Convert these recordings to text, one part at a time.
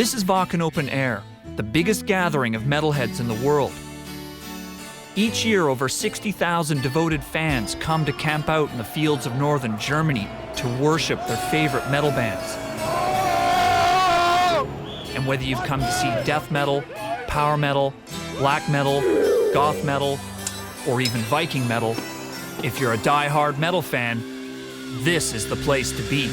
This is Wacken Open Air, the biggest gathering of metalheads in the world. Each year, over 60,000 devoted fans come to camp out in the fields of northern Germany to worship their favorite metal bands. And whether you've come to see death metal, power metal, black metal, goth metal, or even Viking metal, if you're a die-hard metal fan, this is the place to be.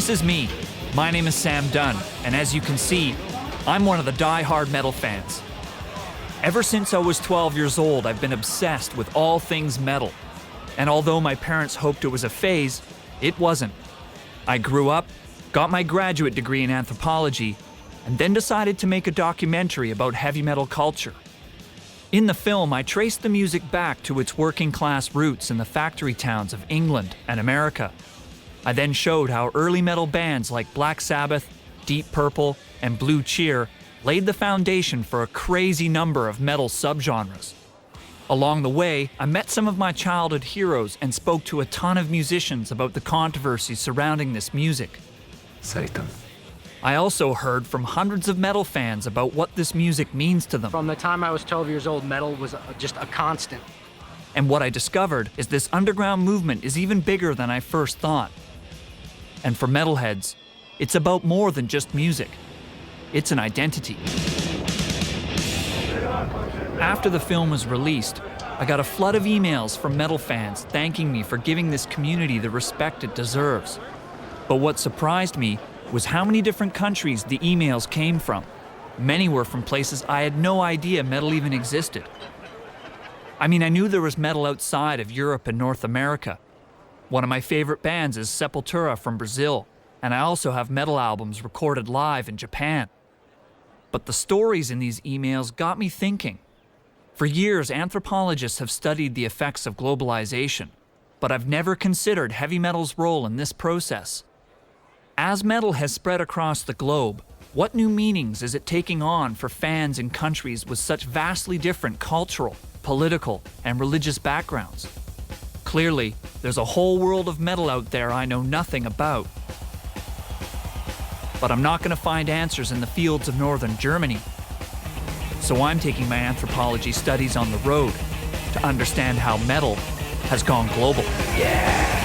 This is me. My name is Sam Dunn, and as you can see, I'm one of the die-hard metal fans. Ever since I was 12 years old, I've been obsessed with all things metal. And although my parents hoped it was a phase, it wasn't. I grew up, got my graduate degree in anthropology, and then decided to make a documentary about heavy metal culture. In the film, I traced the music back to its working-class roots in the factory towns of England and America. I then showed how early metal bands like Black Sabbath, Deep Purple, and Blue Cheer laid the foundation for a crazy number of metal subgenres. Along the way, I met some of my childhood heroes and spoke to a ton of musicians about the controversies surrounding this music. Satan. I also heard from hundreds of metal fans about what this music means to them. From the time I was 12 years old, metal was just a constant. And what I discovered is this underground movement is even bigger than I first thought. And for metalheads, it's about more than just music. It's an identity. After the film was released, I got a flood of emails from metal fans thanking me for giving this community the respect it deserves. But what surprised me was how many different countries the emails came from. Many were from places I had no idea metal even existed. I mean, I knew there was metal outside of Europe and North America. One of my favorite bands is Sepultura from Brazil, and I also have metal albums recorded live in Japan. But the stories in these emails got me thinking. For years, anthropologists have studied the effects of globalization, but I've never considered heavy metal's role in this process. As metal has spread across the globe, what new meanings is it taking on for fans in countries with such vastly different cultural, political, and religious backgrounds? Clearly, there's a whole world of metal out there I know nothing about. But I'm not going to find answers in the fields of northern Germany. So I'm taking my anthropology studies on the road to understand how metal has gone global. Yeah!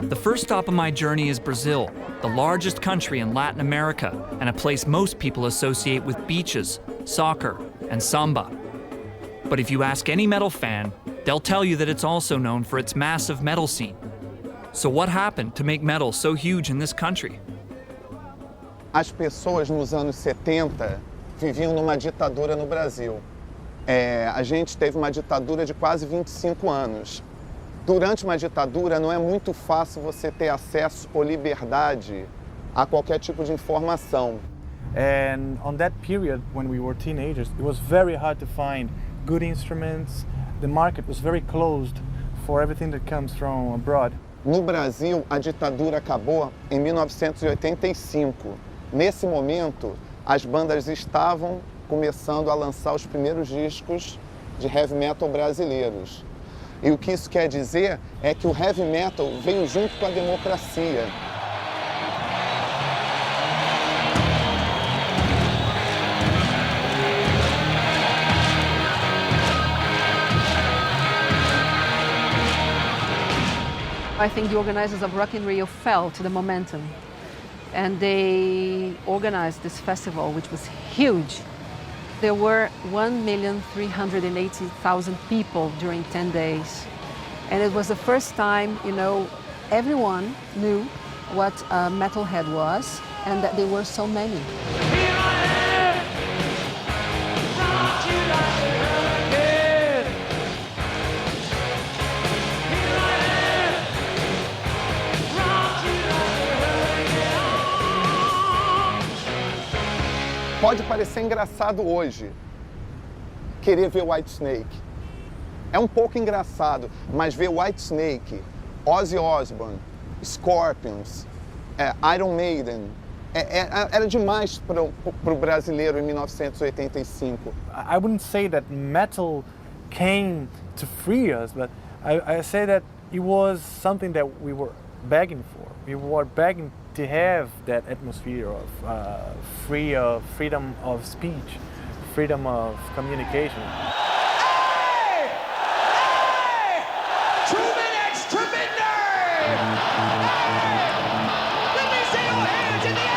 The first stop on my journey is Brazil, the largest country in Latin America, and a place most people associate with beaches, soccer, and samba. But if you ask any metal fan, They'll tell you that it's also known for its massive metal scene. So what happened to make metal so huge in this country? As pessoas nos anos 70 viviam numa ditadura no Brasil. A gente teve uma ditadura de quase 25 anos. Durante uma ditadura não é muito fácil você ter acesso ou liberdade a qualquer tipo de informação. And on that period, when we were teenagers, it was very hard to find good instruments. The market was very closed for everything that comes from abroad. No Brasil, a ditadura acabou em 1985. Nesse momento, as bandas estavam começando a lançar os primeiros discos de heavy metal brasileiros. E o que isso quer dizer é que o heavy metal veio junto com a democracia. I think the organizers of Rock in Rio felt the momentum, and they organized this festival, which was huge. There were 1,380,000 people during 10 days. And it was the first time, everyone knew what a metalhead was and that there were so many. Pode parecer engraçado hoje querer ver Whitesnake. É um pouco engraçado, mas ver Whitesnake, Ozzy Osbourne, Scorpions, Iron Maiden, era demais para o brasileiro em 1985. I wouldn't say that metal came to free us, but I say that it was something that we were begging for. We were begging to have that atmosphere of freedom of speech, freedom of communication. Hey! Hey! 2 minutes to midnight! Let me see your hands in the air!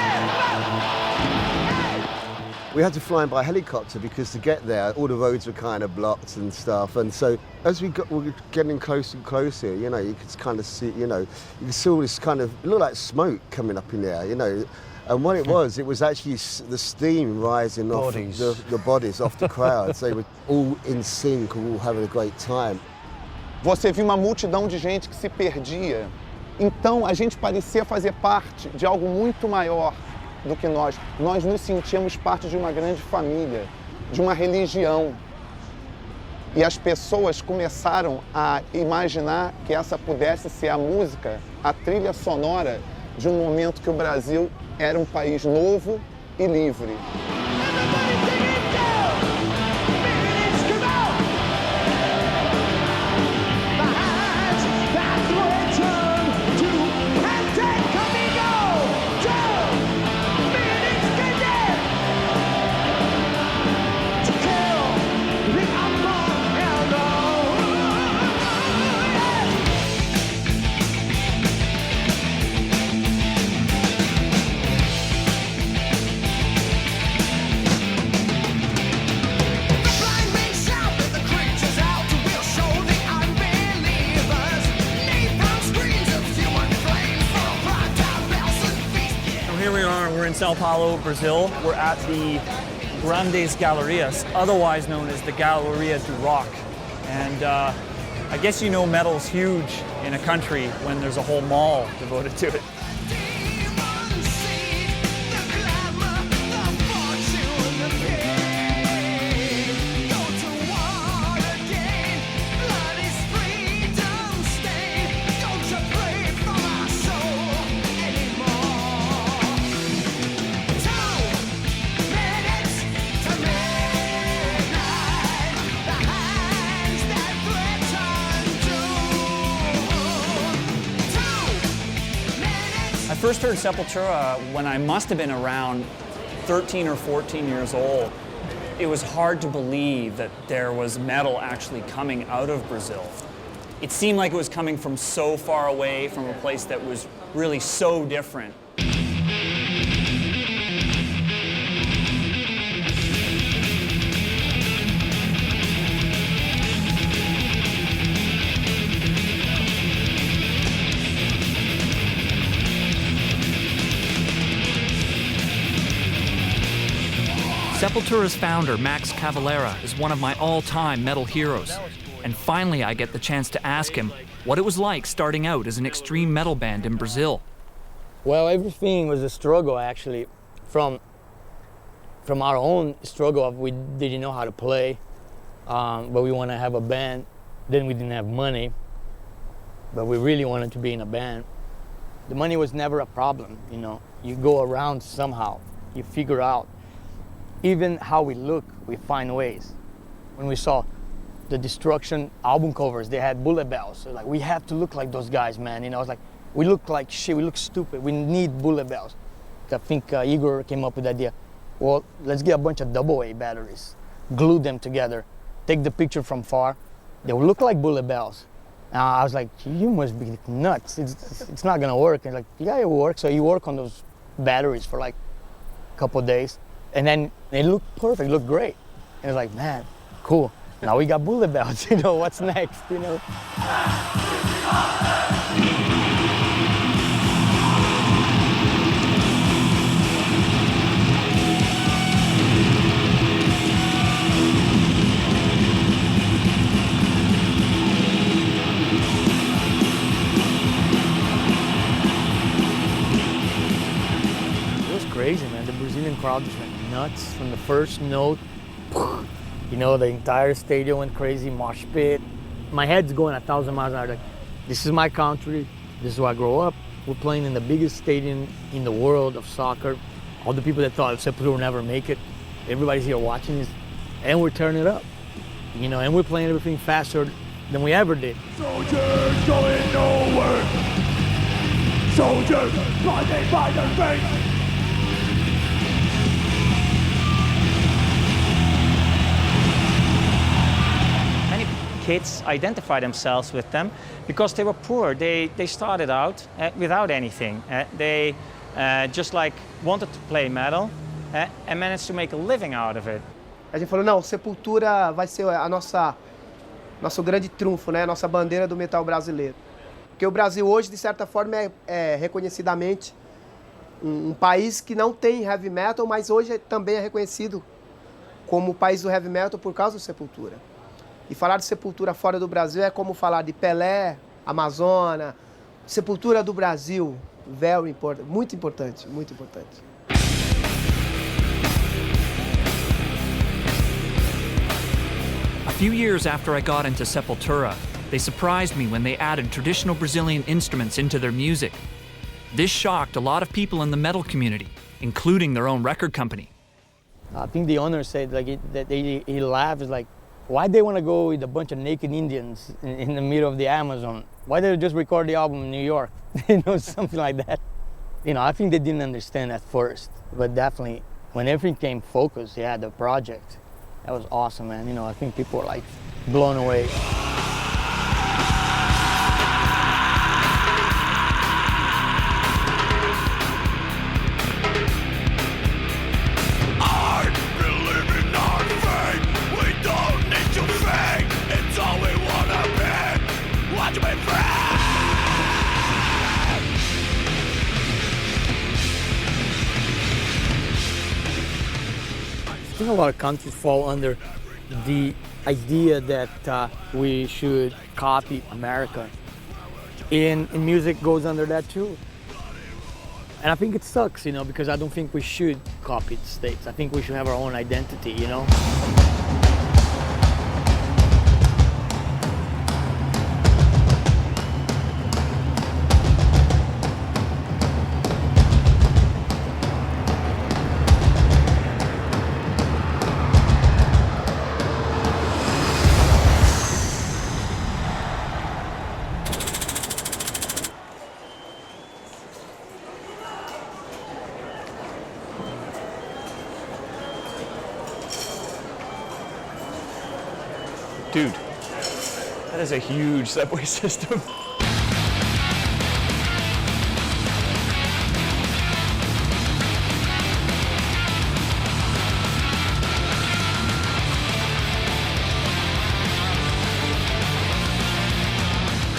We had to fly in by helicopter because to get there, all the roads were kind of blocked and stuff. And so as we were getting closer and closer, you could kind of see, you could see all this kind of, it looked like smoke coming up in the air, And what it was actually the steam rising off the bodies off the crowds. They were all in sync, all having a great time. Você viu uma multidão de gente que se perdia. Então a gente parecia fazer parte de algo muito maior do que nós. Nós nos sentíamos parte de uma grande família, de uma religião. E as pessoas começaram a imaginar que essa pudesse ser a música, a trilha sonora de um momento que o Brasil era um país novo e livre. In Sao Paulo, Brazil. We're at the Grandes Galerias, otherwise known as the Galeria do Rock. And I guess metal's huge in a country when there's a whole mall devoted to it. I first heard Sepultura when I must have been around 13 or 14 years old. It was hard to believe that there was metal actually coming out of Brazil. It seemed like it was coming from so far away, from a place that was really so different. Sepultura's founder, Max Cavalera, is one of my all-time metal heroes. And finally I get the chance to ask him what it was like starting out as an extreme metal band in Brazil. Well, everything was a struggle, actually, from our own struggle of we didn't know how to play, but we want to have a band. Then we didn't have money, but we really wanted to be in a band. The money was never a problem, you know. You go around somehow, you figure out. Even how we look, we find ways. When we saw the Destruction album covers, they had bullet bells. So like, we have to look like those guys, man. You know, it's like, we look like shit, we look stupid, we need bullet bells. I think Igor came up with the idea, well, let's get a bunch of AA batteries, glue them together, take the picture from far, they will look like bullet bells. I was like, you must be nuts, it's not gonna work. And like, yeah, it works. So you work on those batteries for like a couple of days, and then it looked perfect, it looked great. And it's like, man, cool. Now we got bullet bells, you know, what's next, you know? Crazy, man. The Brazilian crowd just went nuts from the first note. You know, the entire stadium went crazy, mosh pit. My head's going 1,000 miles an hour. Like, this is my country. This is where I grew up. We're playing in the biggest stadium in the world of soccer. All the people that thought Sepultura would never make it, everybody's here watching this, and we're turning it up. You know, and we're playing everything faster than we ever did. Soldiers going nowhere. Soldiers blinded by their fate. Kids identify themselves with them because they were poor. They started out without anything. They just like wanted to play metal and managed to make a living out of it. A gente falou, não, Sepultura vai ser a nosso grande trunfo, né? A nossa bandeira do metal brasileiro. Porque o Brasil hoje, de certa forma, é reconhecidamente um país que não tem heavy metal, mas hoje também é reconhecido como o país do heavy metal por causa do Sepultura. E falar de Sepultura fora do Brasil é como falar de Pelé, Amazônia, Sepultura do Brasil, very important, muito importante, muito importante. A few years after I got into Sepultura, they surprised me when they added traditional Brazilian instruments into their music. This shocked a lot of people in the metal community, including their own record company. I think the owner said like he laughed, like, why they want to go with a bunch of naked Indians in the middle of the Amazon? Why did they just record the album in New York? You know, something like that. You know, I think they didn't understand at first, but definitely when everything came focused, yeah, the project, that was awesome, man. You know, I think people were like blown away. I think a lot of countries fall under the idea that we should copy America. And music goes under that too. And I think it sucks, you know, because I don't think we should copy the States. I think we should have our own identity, you know? Dude, that is a huge subway system.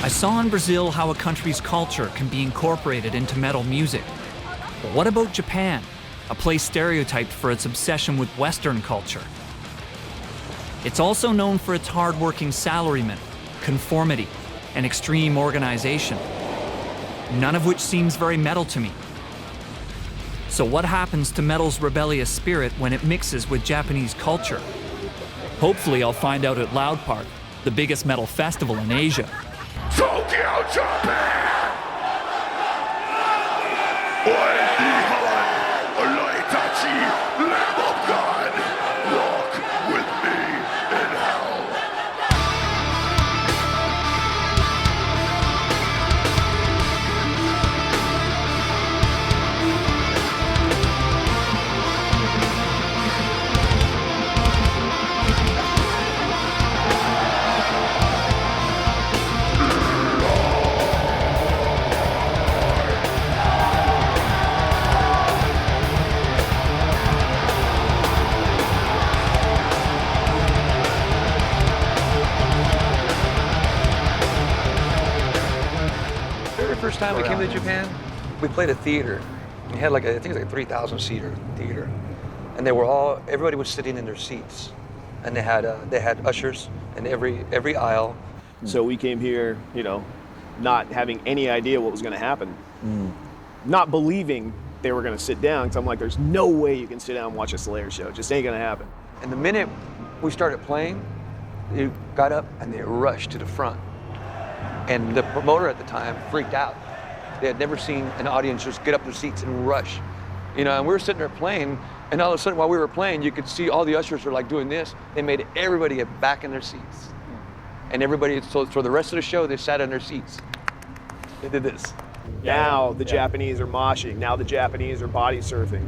I saw in Brazil how a country's culture can be incorporated into metal music. But what about Japan? a place stereotyped for its obsession with Western culture. It's also known for its hard-working salarymen, conformity, and extreme organization, none of which seems very metal to me. So what happens to metal's rebellious spirit when it mixes with Japanese culture? Hopefully I'll find out at Loud Park, the biggest metal festival in Asia. Tokyo, Japan! Lamb of God, walk with me in hell. First time we came to Japan, we played a theater. We had like I think it was like a 3,000 seater theater, and everybody was sitting in their seats, and they had ushers in every aisle. So we came here, not having any idea what was going to happen, not believing they were going to sit down. Because I'm like, there's no way you can sit down and watch a Slayer show. It just ain't going to happen. And the minute we started playing, they got up and they rushed to the front. And the promoter at the time freaked out. They had never seen an audience just get up their seats and rush. And we were sitting there playing, and all of a sudden while we were playing, you could see all the ushers were like doing this. They made everybody get back in their seats. And everybody, so for the rest of the show, they sat in their seats. They did this. Now the Japanese are moshing, now the Japanese are body surfing.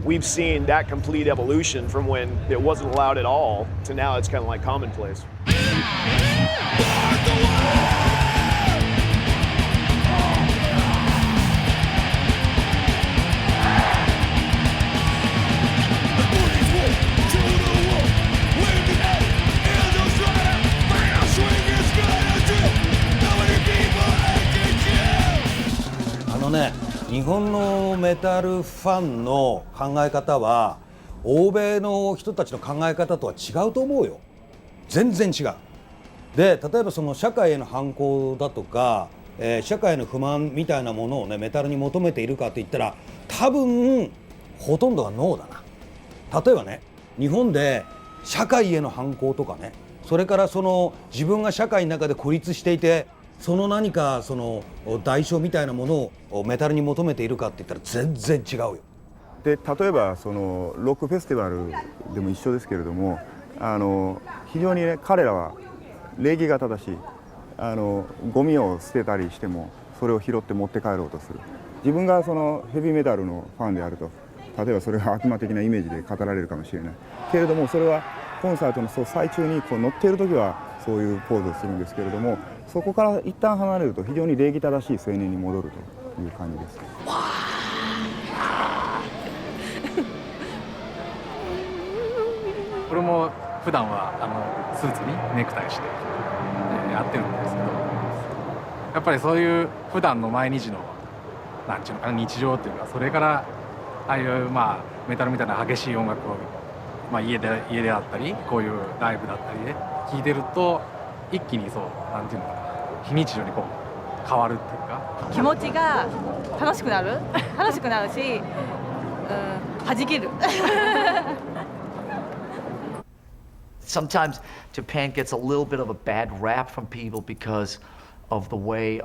We've seen that complete evolution from when it wasn't allowed at all to now it's kind of like commonplace. 日本のメタルファンの考え方は欧米の人たちの考え方とは違うと思うよ。全然違う。で、例えばその社会への反抗だとか、社会への不満みたいなものをねメタルに求めているかって言ったら多分ほとんどはノーだな。例えばね、日本で社会への反抗とかね、それからその自分が社会の中で孤立していて、その何かその代償みたいなものをメタルに求めているかって言ったら全然違うよ。で例えばそのロックフェスティバルでも一緒ですけれども、非常にね彼らは礼儀が正しい。ゴミを捨てたりしてもそれを拾って持って帰ろうとする。自分がそのヘビーメタルのファンであると、例えばそれが悪魔的なイメージで語られるかもしれないけれども、それはコンサートの最中にこう乗っている時はそういうポーズをするんですけれども、そこから一旦離れると非常に礼儀正しい青年に戻るという感じです。これも普段はスーツにネクタイしてやってるんですけど、やっぱりそういう普段の毎日のなんていうのかな、日常っていうか、それからああいうメタルみたいな激しい音楽を家であったりこういうライブだったりで聴いてると一気にそうなんていうのかな、非日常にこう変わるっていうか、気持ちが楽しくなるし、弾ける。Sometimes Japan gets a little bit of a bad rap from people because of the way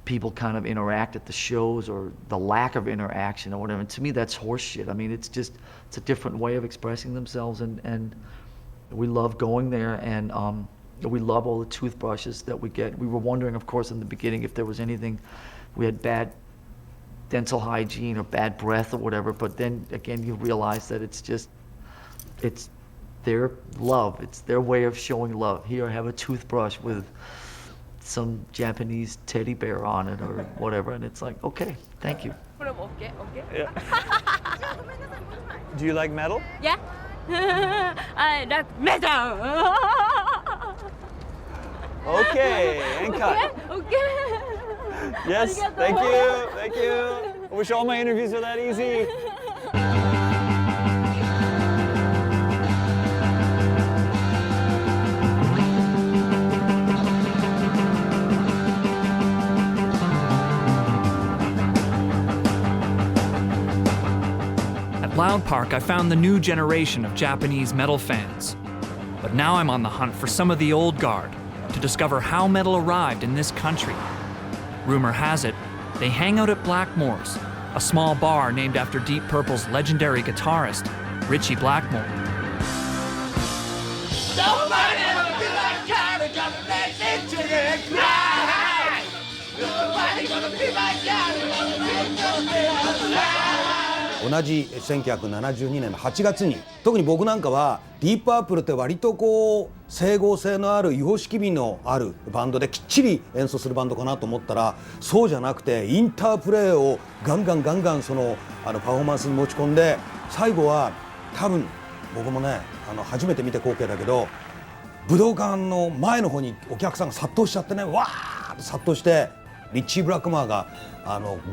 people kind of interact at the shows or the lack of interaction or whatever. And to me, that's horseshit. I mean, it's a different way of expressing themselves, and we love going there, and we love all the toothbrushes that we get. We were wondering, of course, in the beginning if there was anything, we had bad dental hygiene or bad breath or whatever, but then again, you realize that it's their love. It's their way of showing love. Here, I have a toothbrush with some Japanese teddy bear on it or whatever, and it's like, okay, thank you. Yeah. Do you like metal? Yeah. I like metal. Okay, and cut. Okay. Yes, thank you. I wish all my interviews were that easy. Loud Park, I found the new generation of Japanese metal fans. But now I'm on the hunt for some of the old guard to discover how metal arrived in this country. Rumor has it, they hang out at Blackmore's, a small bar named after Deep Purple's legendary guitarist, Ritchie Blackmore. Nobody ever be like Johnny, gonna let into the cry. Nobody gonna be like Johnny, gonna be alive. 同じ1972年の8月に特に僕なんかはディープアップルって割とこう整合性のある様式美のあるバンドできっちり演奏するバンドかなと思ったらそうじゃなくてインタープレーをガンガンそのパフォーマンスに持ち込んで最後は多分僕もね初めて見た光景だけど武道館の前の方にお客さんが殺到しちゃってねわーっと殺到してリッチー・ブラックマーが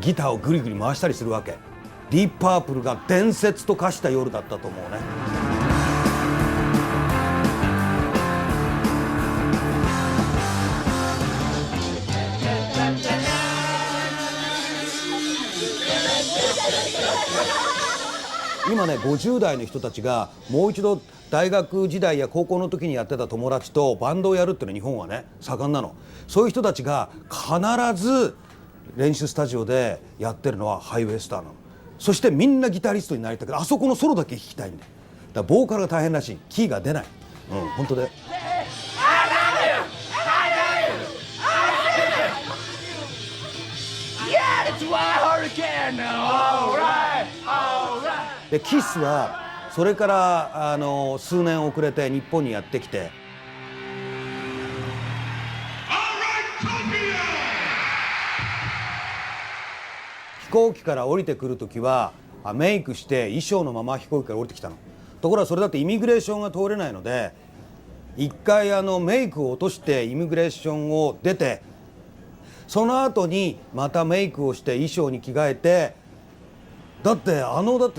ギターをグリグリ回したりするわけ。ディープパープルが伝説と化した夜だったと思うね。今ね50代の人たちがもう一度大学時代や高校の時にやってた友達とバンドをやるっていうのは日本はね盛んなの。そういう人たちが必ず練習スタジオでやってるのはハイウェイスターなの。そしてみんなギタリストになりたくてあそこのソロだけ弾きたいんだよ。だからボーカルが大変らしい。キーが出ない。本当で。でキスはそれから数年遅れて日本にやってきて飛行機から降りてくるときはメイクして衣装のまま飛行機から降りてきたの。ところがそれだってイミグレーションが通れないので一回メイクを落としてイミグレーションを出てその後にまたメイクをして衣装に着替えてだって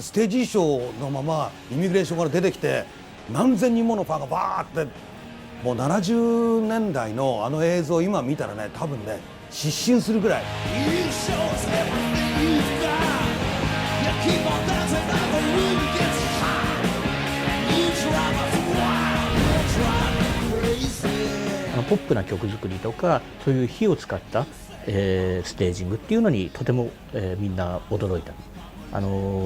ステージ衣装のままイミグレーションから出てきて何千人ものファンがバーってもう70年代の映像を今見たらね多分ね失神するぐらい。ポップな曲作りとかそういう火を使った、ステージングっていうのにとても、みんな驚いた。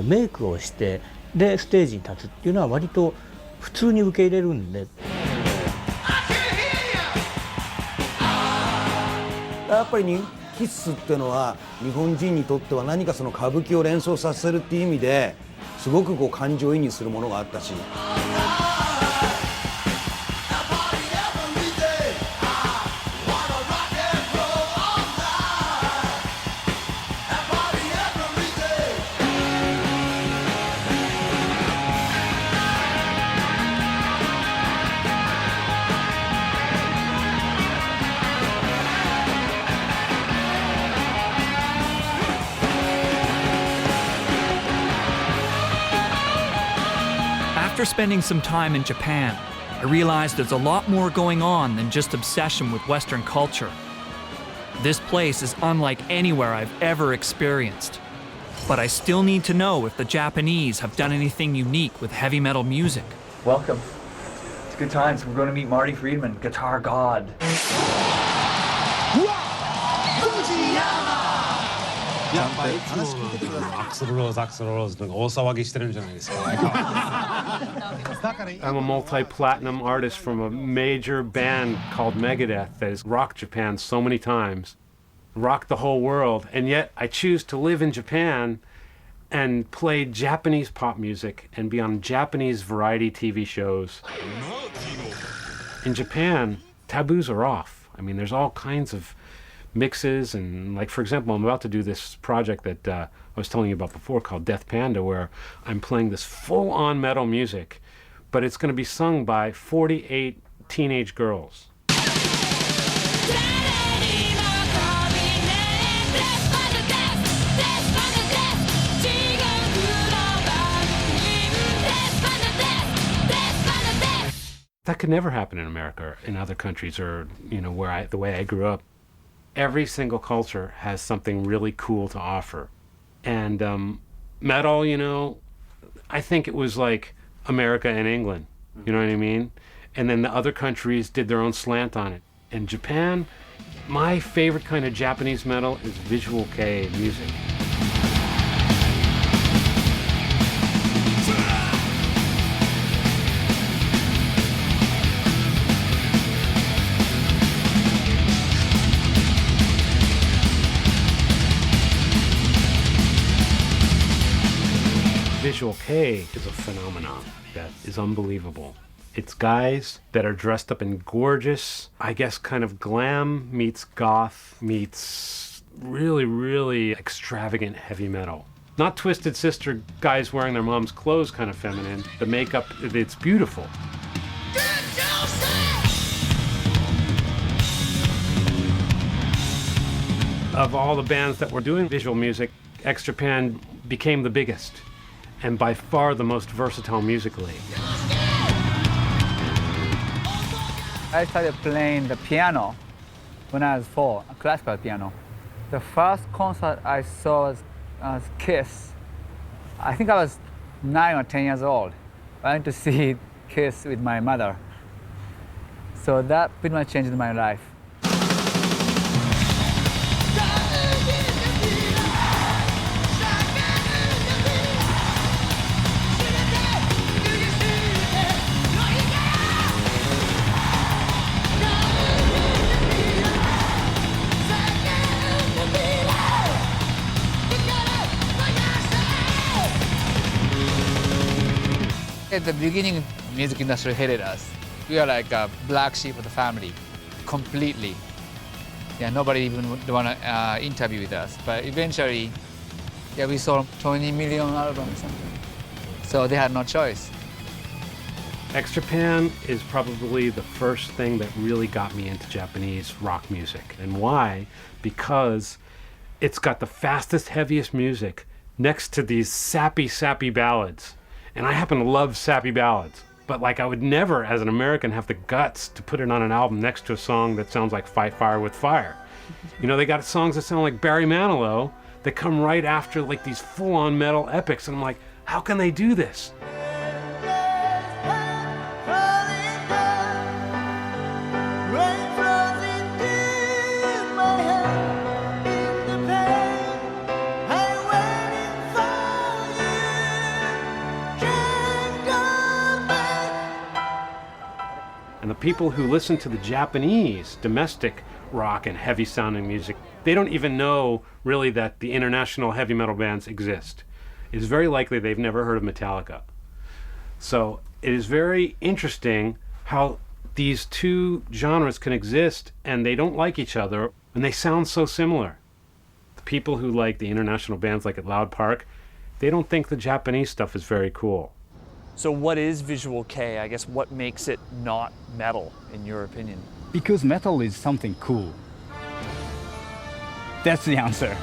メイクをしてでステージに立つっていうのは割と普通に受け入れるんで。やっぱりキスっていうのは日本人にとっては何かその歌舞伎を連想させるっていう意味ですごくこう感情移入するものがあったし。After spending some time in Japan, I realized there's a lot more going on than just obsession with Western culture. This place is unlike anywhere I've ever experienced. But I still need to know if the Japanese have done anything unique with heavy metal music. Welcome. It's good times. We're going to meet Marty Friedman, guitar god. I'm a multi-platinum artist from a major band called Megadeth that has rocked Japan so many times, rocked the whole world, and yet I choose to live in Japan and play Japanese pop music and be on Japanese variety TV shows. In Japan, taboos are off. I mean, there's all kinds of mixes and, like, for example, I'm about to do this project that I was telling you about before called Death Panda, where I'm playing this full-on metal music, but it's going to be sung by 48 teenage girls. That could never happen in America or in other countries or, you know, where the way I grew up. Every single culture has something really cool to offer. And metal, you know, I think it was like America and England, you know what I mean? And then the other countries did their own slant on it. And Japan, my favorite kind of Japanese metal is visual kei music. Visual kei is a phenomenon that is unbelievable. It's guys that are dressed up in gorgeous, I guess kind of glam meets goth meets really, really extravagant heavy metal. Not Twisted Sister guys wearing their mom's clothes kind of feminine. The makeup, it's beautiful. Of all the bands that were doing visual music, X Japan became the biggest and by far the most versatile musically. I started playing the piano when I was 4, a classical piano. The first concert I saw was Kiss. I think I was 9 or 10 years old. I went to see Kiss with my mother. So that pretty much changed my life. At the beginning, music industry hated us. We are like a black sheep of the family, completely. Yeah, nobody even would want to interview with us. But eventually, yeah, we sold 20 million albums. So they had no choice. X Japan is probably the first thing that really got me into Japanese rock music. And why? Because it's got the fastest, heaviest music next to these sappy ballads. And I happen to love sappy ballads, but like I would never, as an American, have the guts to put it on an album next to a song that sounds like Fight Fire with Fire. You know, they got songs that sound like Barry Manilow that come right after like these full-on metal epics, and I'm like, how can they do this? And the people who listen to the Japanese domestic rock and heavy sounding music, they don't even know really that the international heavy metal bands exist. It's very likely they've never heard of Metallica. So it is very interesting how these two genres can exist and they don't like each other and they sound so similar. The people who like the international bands like at Loud Park, they don't think the Japanese stuff is very cool. So what is visual kei? I guess what makes it not metal, in your opinion? Because metal is something cool. That's the answer.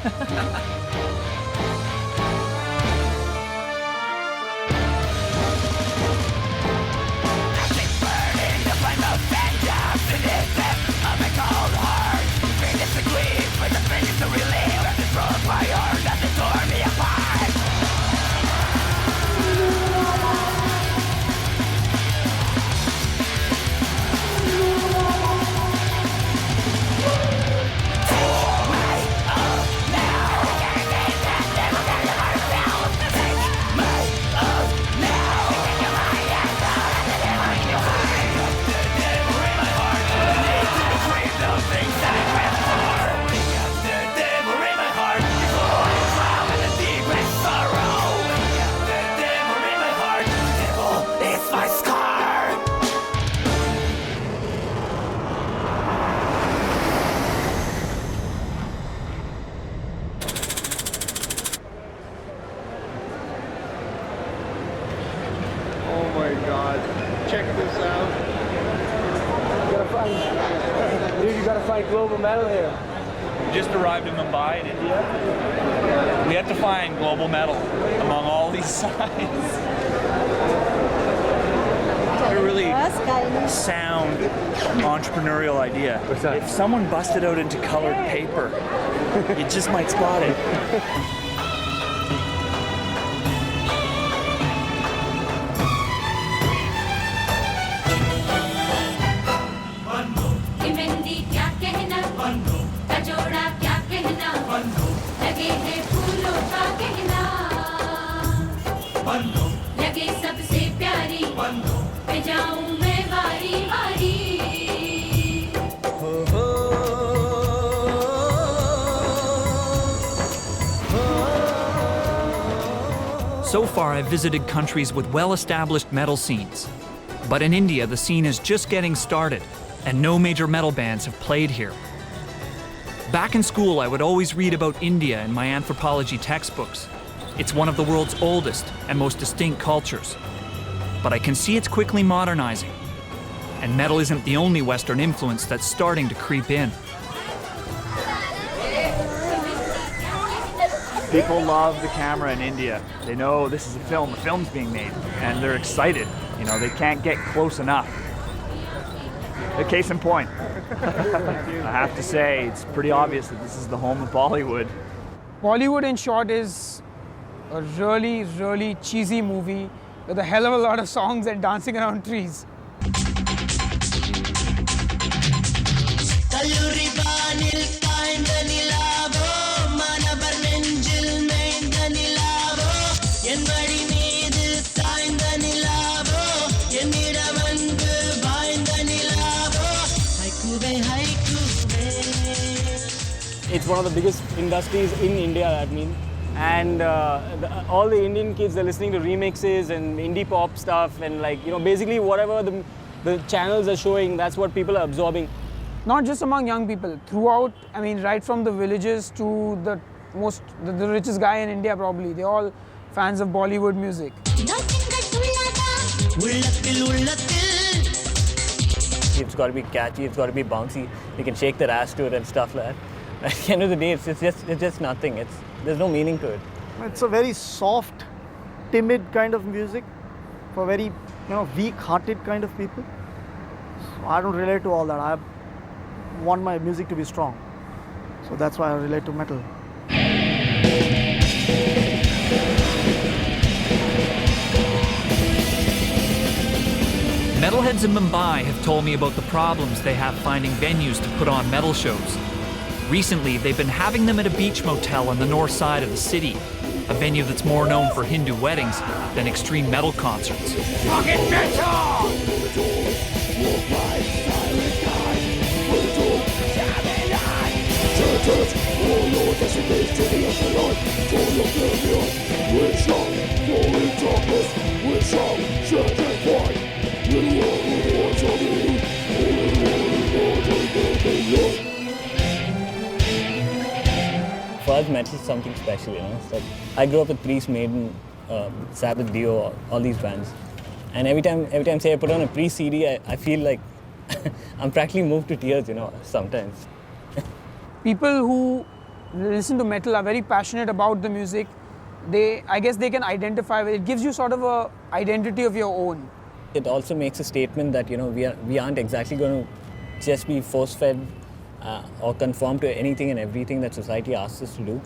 Global metal here. We just arrived in Mumbai in India. We had to find global metal among all these signs. A really sound entrepreneurial idea. What's that? If someone busted out into colored paper, you just might spot it. लगे सबसे प्यारी मैं जाऊं मैं वारी वारी So far, I've visited countries with well-established metal scenes. But in India, the scene is just getting started, and no major metal bands have played here. Back in school, I would always read about India in my anthropology textbooks. It's one of the world's oldest and most distinct cultures. But I can see it's quickly modernizing. And metal isn't the only Western influence that's starting to creep in. People love the camera in India. They know this is a film's being made, and they're excited. You know, they can't get close enough. The case in point. I have to say, it's pretty obvious that this is the home of Bollywood. Bollywood, in short, is a really, really cheesy movie with a hell of a lot of songs and dancing around trees. It's one of the biggest industries in India, I mean. And all the Indian kids, they're listening to remixes and indie pop stuff and like, you know, basically whatever the channels are showing, that's what people are absorbing. Not just among young people, throughout, I mean, right from the villages to the richest guy in India probably, they're all fans of Bollywood music. It's got to be catchy, it's got to be bouncy, you can shake the ass to it and stuff like that. At the end of the day, it's just nothing. There's no meaning to it. It's a very soft, timid kind of music for very, weak-hearted kind of people. So I don't relate to all that. I want my music to be strong. So that's why I relate to metal. Metalheads in Mumbai have told me about the problems they have finding venues to put on metal shows. Recently, they've been having them at a beach motel on the north side of the city, a venue that's more known for Hindu weddings than extreme metal concerts. Fucking metal! For us, metal is something special, you know. It's like, I grew up with Priest, Maiden, Sabbath, Dio, all these bands. And every time say I put on a Priest CD, I feel like I'm practically moved to tears, you know, sometimes. People who listen to metal are very passionate about the music. I guess they can identify with it. It gives you sort of a identity of your own. It also makes a statement that, you know, we aren't exactly going to just be force-fed or conform to anything and everything that society asks us to do.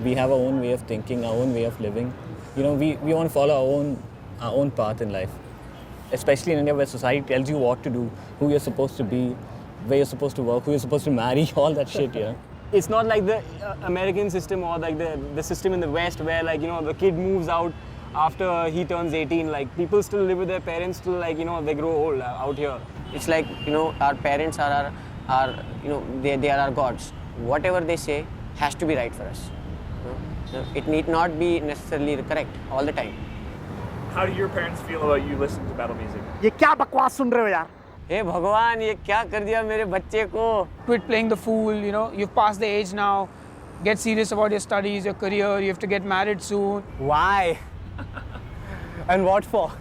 We have our own way of thinking, our own way of living. You know, we want to follow our own path in life. Especially in India, where society tells you what to do, who you're supposed to be, where you're supposed to work, who you're supposed to marry, all that shit, you know. It's not like the American system or like the system in the West where, like, you know, the kid moves out after he turns 18. Like, people still live with their parents till, like, you know, they grow old out here. It's like, you know, our parents are you know, they are our gods. Whatever they say has to be right for us. You know? It need not be necessarily correct all the time. How do your parents feel about you listening to metal music? ये क्या बकवास सुन रहे हो यार? हे भगवान, ये क्या कर दिया मेरे बच्चे को? Quit playing the fool, you know, you've passed the age now. Get serious about your studies, your career, you have to get married soon. Why? And what for?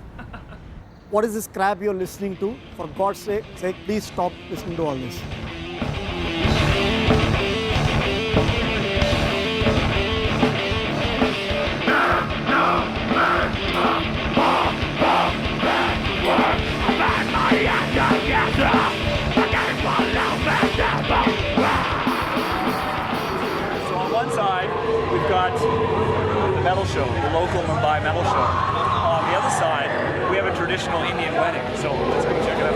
What is this crap you're listening to? For God's sake, please stop listening to all this. So on one side, we've got the metal show, the local Mumbai metal show. On the other side, we have a traditional Indian wedding. So let's go check it out.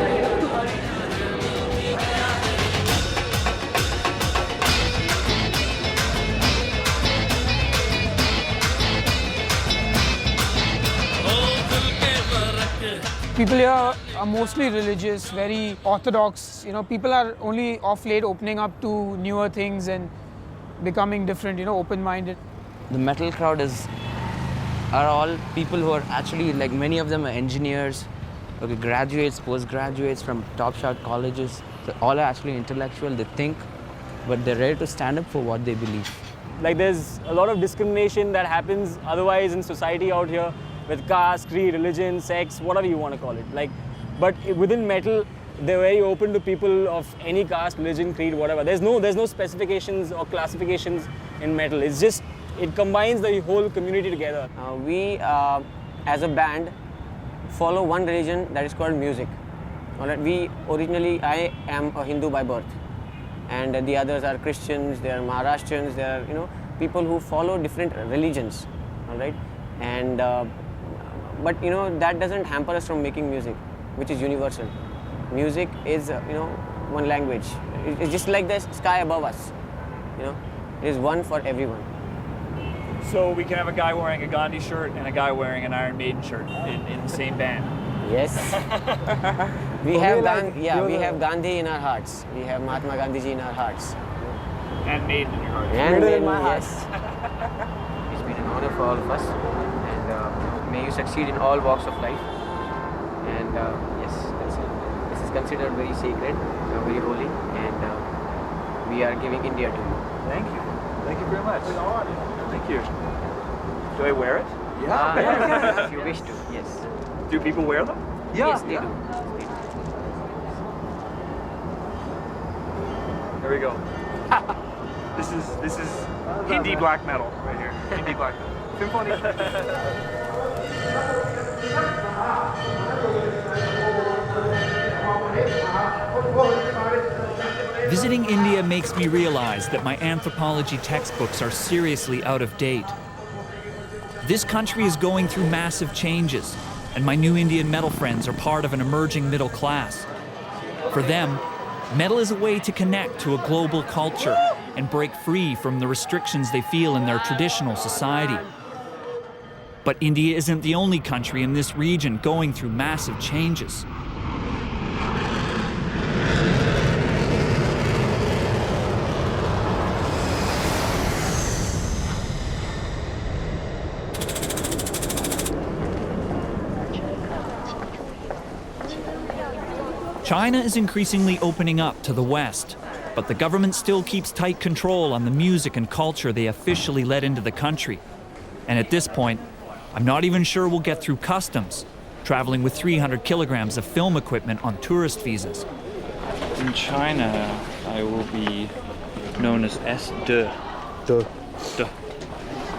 People here are mostly religious, very orthodox. You know, people are only of late opening up to newer things and becoming different, you know, open-minded. The metal crowd are all people who are actually, like, many of them are engineers, graduates, postgraduates from top-shot colleges. So all are actually intellectual, they think, but they're ready to stand up for what they believe. Like, there's a lot of discrimination that happens otherwise in society out here with caste, creed, religion, sex, whatever you want to call it. Like, but within metal, they're very open to people of any caste, religion, creed, whatever. There's no specifications or classifications in metal. It's just, it combines the whole community together. We, as a band, follow one religion that is called music. All right? I am a Hindu by birth, and the others are Christians, they are Maharashtrians, they are, you know, people who follow different religions, all right? And, but, you know, that doesn't hamper us from making music, which is universal. Music is, you know, one language. It's just like the sky above us, you know? It is one for everyone. So we can have a guy wearing a Gandhi shirt and a guy wearing an Iron Maiden shirt in the same band. Yes. we have Gandhi in our hearts. We have Mahatma Gandhiji in our hearts. And Maiden in your heart. And Maiden in my heart. yes. It's been an honor for all of us, and may you succeed in all walks of life. And yes, that's it. This is considered very sacred, very holy, and we are giving India to you. Thank you. Thank you very much. Thank you. Do I wear it? Yeah. If you wish to, yes. Do people wear them? Yes, they do. There we go. This is Hindi black metal right here. Hindi black metal. Symphony. Visiting India makes me realize that my anthropology textbooks are seriously out of date. This country is going through massive changes, and my new Indian metal friends are part of an emerging middle class. For them, metal is a way to connect to a global culture and break free from the restrictions they feel in their traditional society. But India isn't the only country in this region going through massive changes. China is increasingly opening up to the West, but the government still keeps tight control on the music and culture they officially let into the country. And at this point, I'm not even sure we'll get through customs, traveling with 300 kilograms of film equipment on tourist visas. In China, I will be known as S.De. De.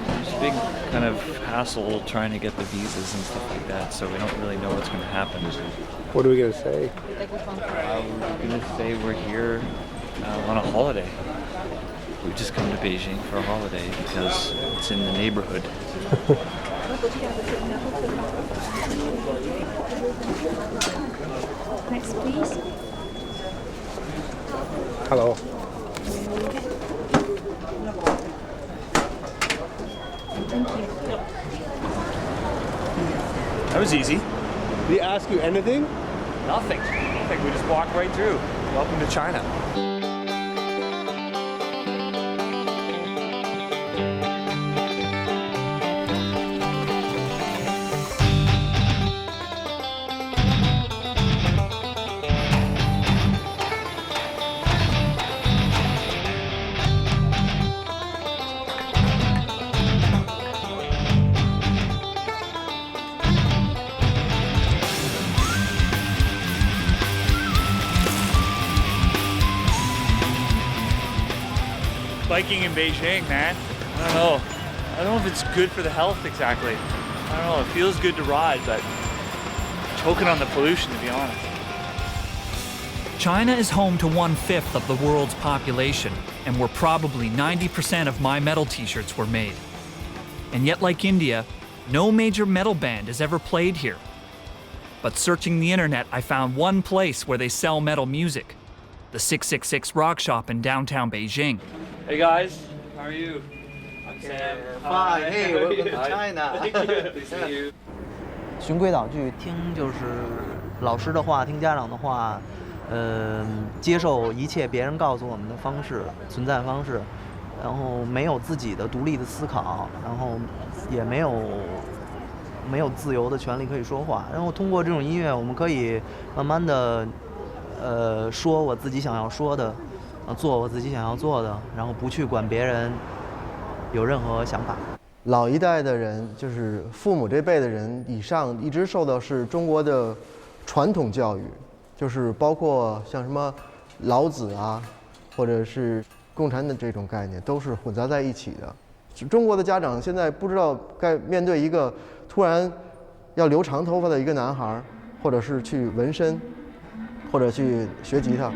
There's a big kind of hassle trying to get the visas and stuff like that, so we don't really know what's going to happen. What are we going to say? We're going to say we're here on a holiday. We've just come to Beijing for a holiday because it's in the neighborhood. Next, please. Hello. Thank you. That was easy. Did he ask you anything? Nothing. We just walked right through. Welcome to China. Biking in Beijing, man. I don't know. I don't know if it's good for the health exactly. I don't know. It feels good to ride, but choking on the pollution, to be honest. China is home to 1/5 of the world's population, and where probably 90% of my metal t-shirts were made. And yet, like India, no major metal band has ever played here. But searching the internet, I found one place where they sell metal music, the 666 Rock Shop in downtown Beijing. Hey guys, how are you? I'm Sam. Fine. Hey, welcome to Hi. China. Thank you. Pleased to meet you. 循规蹈矩，听就是老师的话，听家长的话，接受一切别人告诉我们的方式、存在方式，然后没有自己的独立的思考，然后也没有自由的权利可以说话。然后通过这种音乐，我们可以慢慢的，说我自己想要说的，做我自己想要做的，然后不去管别人有任何想法。老一代的人，就是父母这辈的人以上，一直受到是中国的传统教育，就是包括像什么老子啊，或者是共产的这种概念，都是混杂在一起的。中国的家长现在不知道该面对一个突然要留长头发的一个男孩，或者是去纹身，或者去学吉他。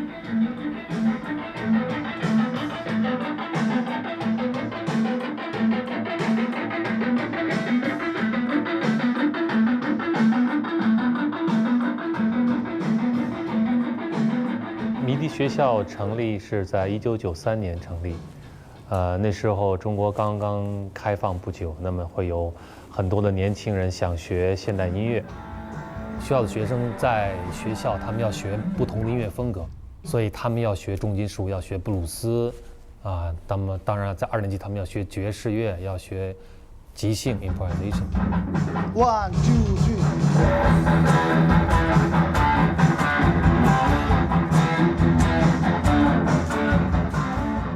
迷笛学校成立是在1993年成立，那时候中国刚刚开放不久，那么会有很多的年轻人想学现代音乐。学校的学生在学校，他们要学不同的音乐风格，所以他们要学重金属，要学布鲁斯，那么当然在2年级他们要学爵士乐，要学即兴 improvisation。1、2、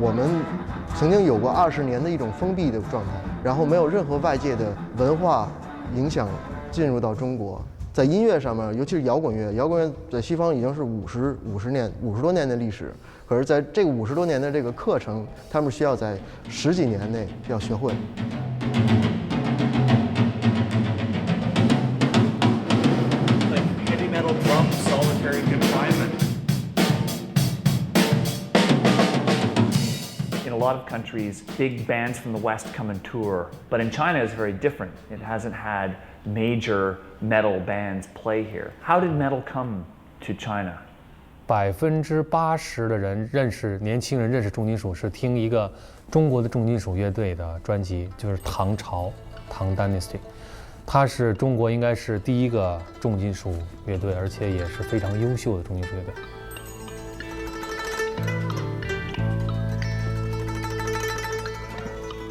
我们曾经有过20年的一种封闭的状态，然后没有任何外界的文化影响进入到中国。在音乐上面，尤其是摇滚乐，摇滚乐在西方已经是50多年的历史，可是在这个50多年的这个课程，他们需要在10几年内要学会。Heavy metal drum solitary confinement. In a lot of countries, big bands from the West come and tour, but in China it's very different. It hasn't had major metal bands play here. How did metal come to China? 80%的人年轻人认识重金属是听一个中国的重金属乐队的专辑，就是唐朝 Tang Dynasty。它是中国应该是第一个重金属乐队，而且也是非常优秀的重金属乐队。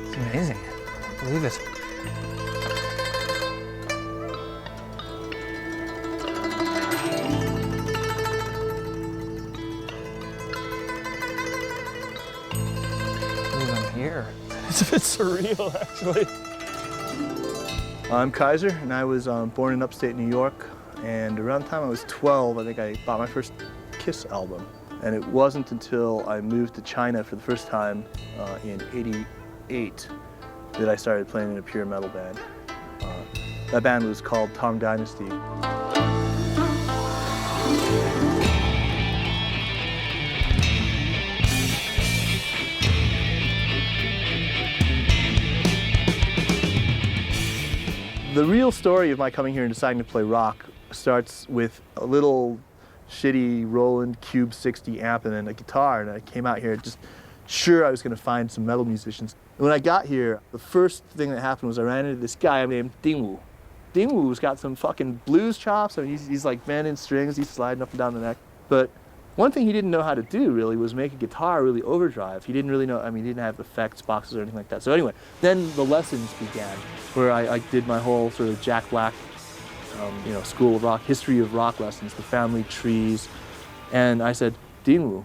It's amazing. Believe it. Even here. It's a bit surreal, actually. I'm Kaiser, and I was born in upstate New York. And around the time I was 12, I think I bought my first Kiss album. And it wasn't until I moved to China for the first time in '88 that I started playing in a pure metal band. That band was called Tang Dynasty. The real story of my coming here and deciding to play rock starts with a little shitty Roland Cube 60 amp and then a guitar, and I came out here just sure I was going to find some metal musicians. And when I got here, the first thing that happened was I ran into this guy named Dingwu. Dingwu's got some fucking blues chops, and he's like bending strings, he's sliding up and down the neck. But one thing he didn't know how to do really was make a guitar really overdrive. He didn't really know, he didn't have effects boxes or anything like that. So anyway, then the lessons began, where I did my whole sort of Jack Black, school of rock, history of rock lessons, the family trees. And I said, Dingwu,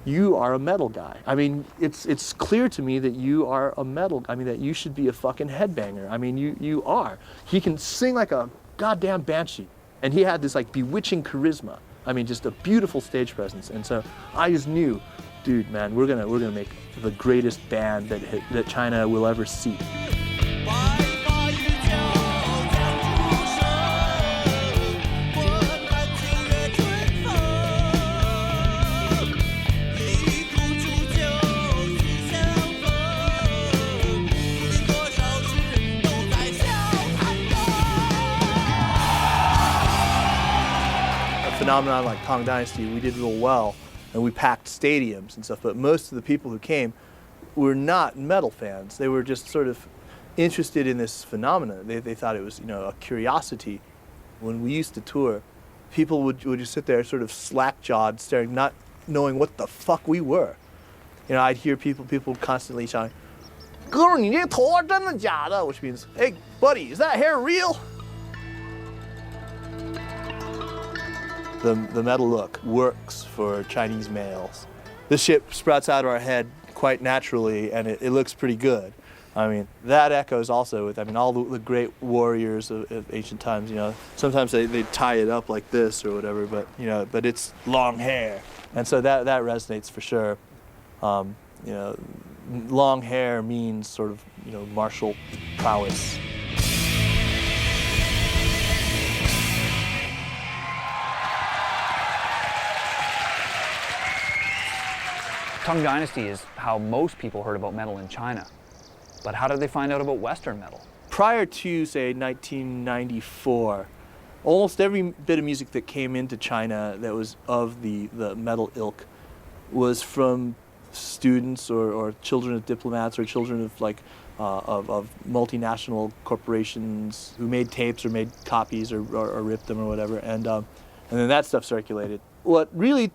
you are a metal guy. It's clear to me that you are a metal, that you should be a fucking headbanger. You are. He can sing like a goddamn banshee. And he had this like bewitching charisma. Just a beautiful stage presence. And so I just knew, dude, man, we're gonna make the greatest band that China will ever see. Phenomenon like Tang Dynasty, we did real well, and we packed stadiums and stuff, but most of the people who came were not metal fans. They were just sort of interested in this phenomenon. They thought it was, a curiosity. When we used to tour, people would just sit there sort of slack-jawed, staring, not knowing what the fuck we were. I'd hear people constantly shouting, 哥们儿，你这头发真的假的? Which means, hey, buddy, is that hair real? The metal look works for Chinese males. This shit sprouts out of our head quite naturally, and it looks pretty good. I mean, that echoes also with, all the great warriors of ancient times, sometimes they tie it up like this or whatever, but it's long hair. And so that resonates for sure. Long hair means sort of, martial prowess. Tang Dynasty is how most people heard about metal in China. But how did they find out about Western metal? Prior to, say, 1994, almost every bit of music that came into China that was of the metal ilk was from students or children of diplomats or children of of multinational corporations who made tapes or made copies or ripped them or whatever, and then that stuff circulated. What really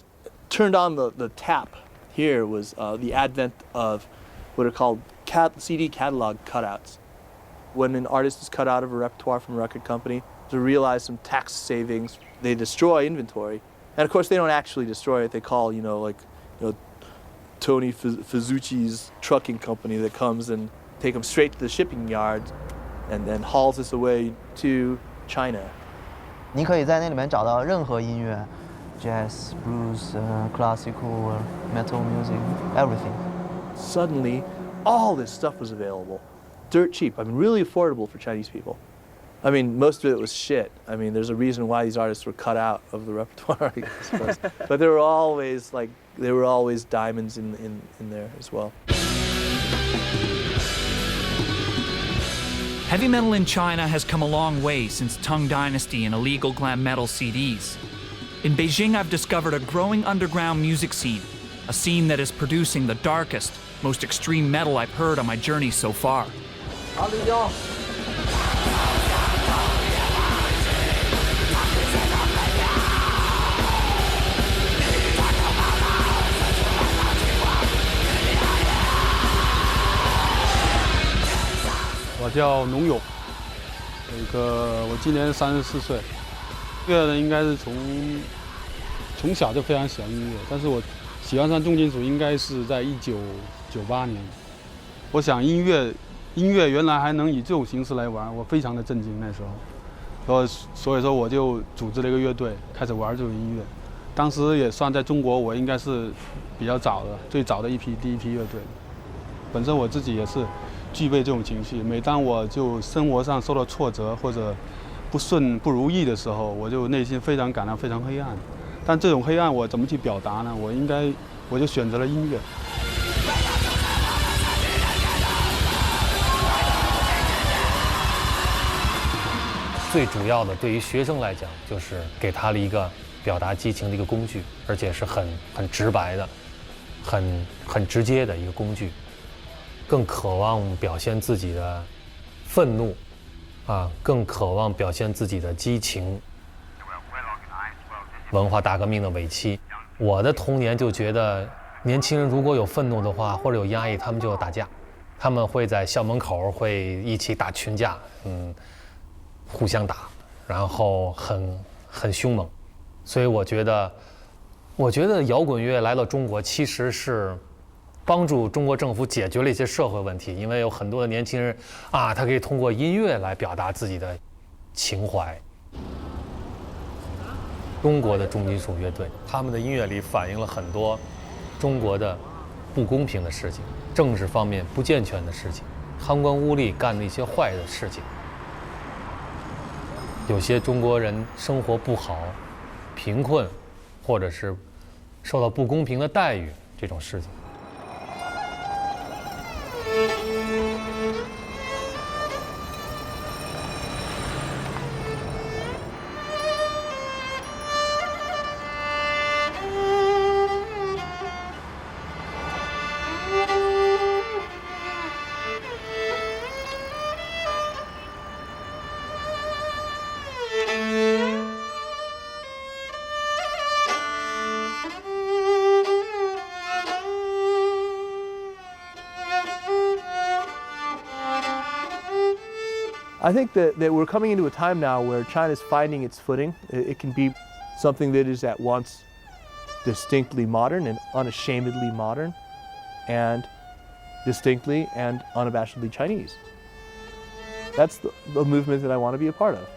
turned on the tap here was the advent of what are called CD catalog cutouts. When an artist is cut out of a repertoire from a record company, to realize some tax savings, they destroy inventory. And of course, they don't actually destroy it. They call, Tony Fizzucci's trucking company that comes and take them straight to the shipping yard and then hauls us away to China. 你可以在那里面找到任何音乐 ，jazz, blues, classical, metal music, everything. Suddenly, all this stuff was available, dirt cheap. Really affordable for Chinese people. Most of it was shit. There's a reason why these artists were cut out of the repertoire, I suppose. But there were always diamonds in there as well. Heavy metal in China has come a long way since Tang Dynasty and illegal glam metal CDs. In Beijing, I've discovered a growing underground music scene, a scene that is producing the darkest, most extreme metal I've heard on my journey so far. 我叫农勇，我今年34岁。音乐呢，应该是从小就非常喜欢音乐，但是我喜欢上重金属应该是在1998年。我想音乐原来还能以这种形式来玩，我非常的震惊那时候。所以说我就组织了一个乐队，开始玩这种音乐。当时也算在中国，我应该是比较早的，最早的第一批乐队。本身我自己也是具备这种情绪，每当我就生活上受到挫折或者不如意的时候，我就内心非常感到非常黑暗。但这种黑暗我怎么去表达呢？我就选择了音乐。最主要的对于学生来讲，就是给他了一个表达激情的一个工具，而且是很直白的、很直接的一个工具。更渴望表现自己的愤怒，更渴望表现自己的激情。文化大革命的尾期，我的童年就觉得，年轻人如果有愤怒的话，或者有压抑，他们就要打架，他们会在校门口会一起打群架，互相打，然后很凶猛。所以我觉得摇滚乐来到中国其实是帮助中国政府解决了一些社会问题，因为有很多的年轻人他可以通过音乐来表达自己的情怀。中国的重金属乐队，他们的音乐里反映了很多中国的不公平的事情，政治方面不健全的事情，贪官污吏干的一些坏的事情。有些中国人生活不好、贫困，或者是受到不公平的待遇这种事情。I think that we're coming into a time now where China's finding its footing. It can be something that is at once distinctly modern and unashamedly modern, and distinctly and unabashedly Chinese. That's the movement that I want to be a part of.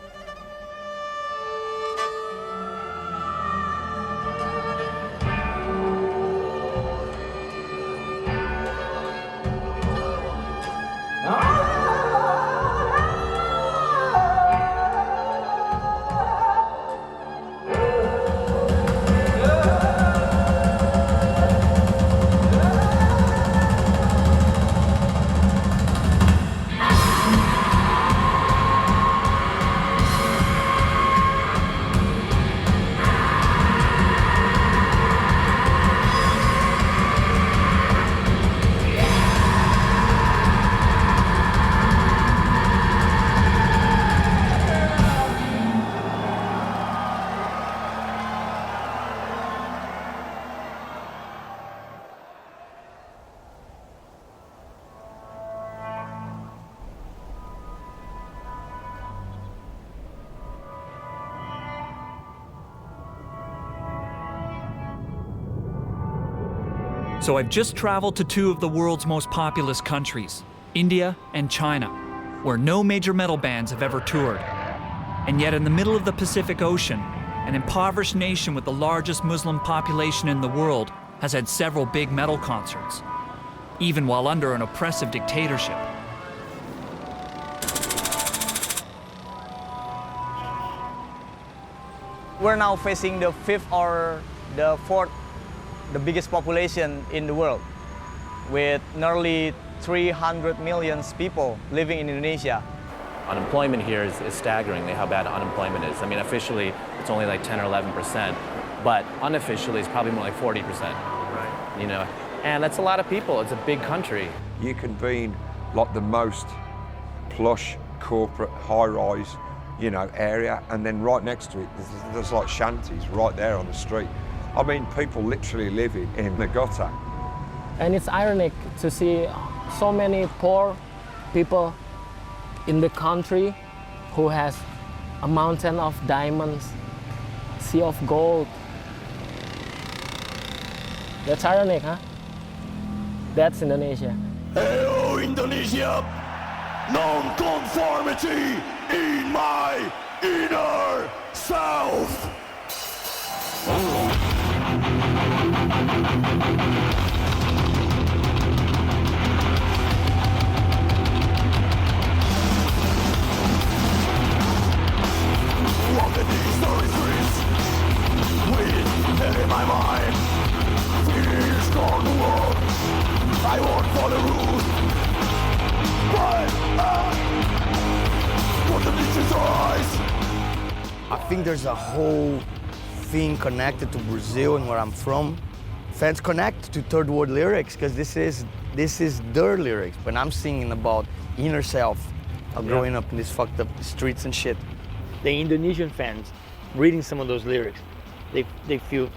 So I've just traveled to two of the world's most populous countries, India and China, where no major metal bands have ever toured. And yet in the middle of the Pacific Ocean, an impoverished nation with the largest Muslim population in the world has had several big metal concerts, even while under an oppressive dictatorship. We're now facing the fifth or the fourth, the biggest population in the world, with nearly 300 million people living in Indonesia. Unemployment here is staggeringly how bad unemployment is. I mean, officially it's only like 10 or 11%, but unofficially it's probably more like 40%. Right. You know, and that's a lot of people. It's a big country. You can be in like the most plush corporate high-rise, you know, area, and then right next to it there's like shanties right there on the street. I mean, people literally living in the gutter. And it's ironic to see so many poor people in the country who has a mountain of diamonds, sea of gold. That's ironic, huh? That's Indonesia. Hello, Indonesia! Non-conformity in my inner self! Walking these story streets with hell in my mind, feeling strong the world. I won't follow rules, but what the beaches eyes. I think there's a whole thing connected to Brazil and where I'm from. Fans connect to third world lyrics because this is their lyrics. When I'm singing about inner self of growing up in these fucked up streets and shit, the Indonesian fans reading some of those lyrics, they feel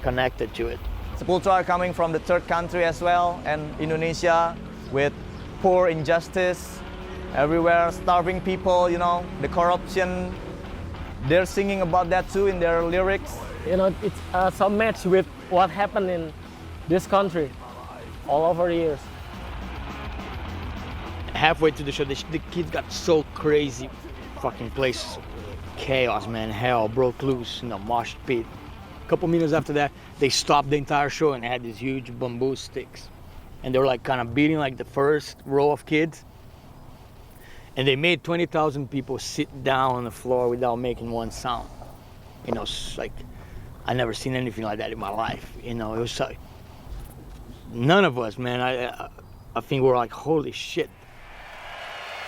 connected to it. Sepultura are coming from the third country as well, and Indonesia with poor injustice everywhere, starving people, you know, the corruption. They're singing about that too in their lyrics. You know, it's some match with what happened in this country all over the years. Halfway through the show, the kids got so crazy. Fucking place, chaos, man, hell broke loose in the mosh pit. A couple minutes after that, they stopped the entire show and had these huge bamboo sticks. And they were like kind of beating like the first row of kids. And they made 20,000 people sit down on the floor without making one sound. You know, like, I never seen anything like that in my life. You know, it was like, none of us, man, I think we're like, holy shit.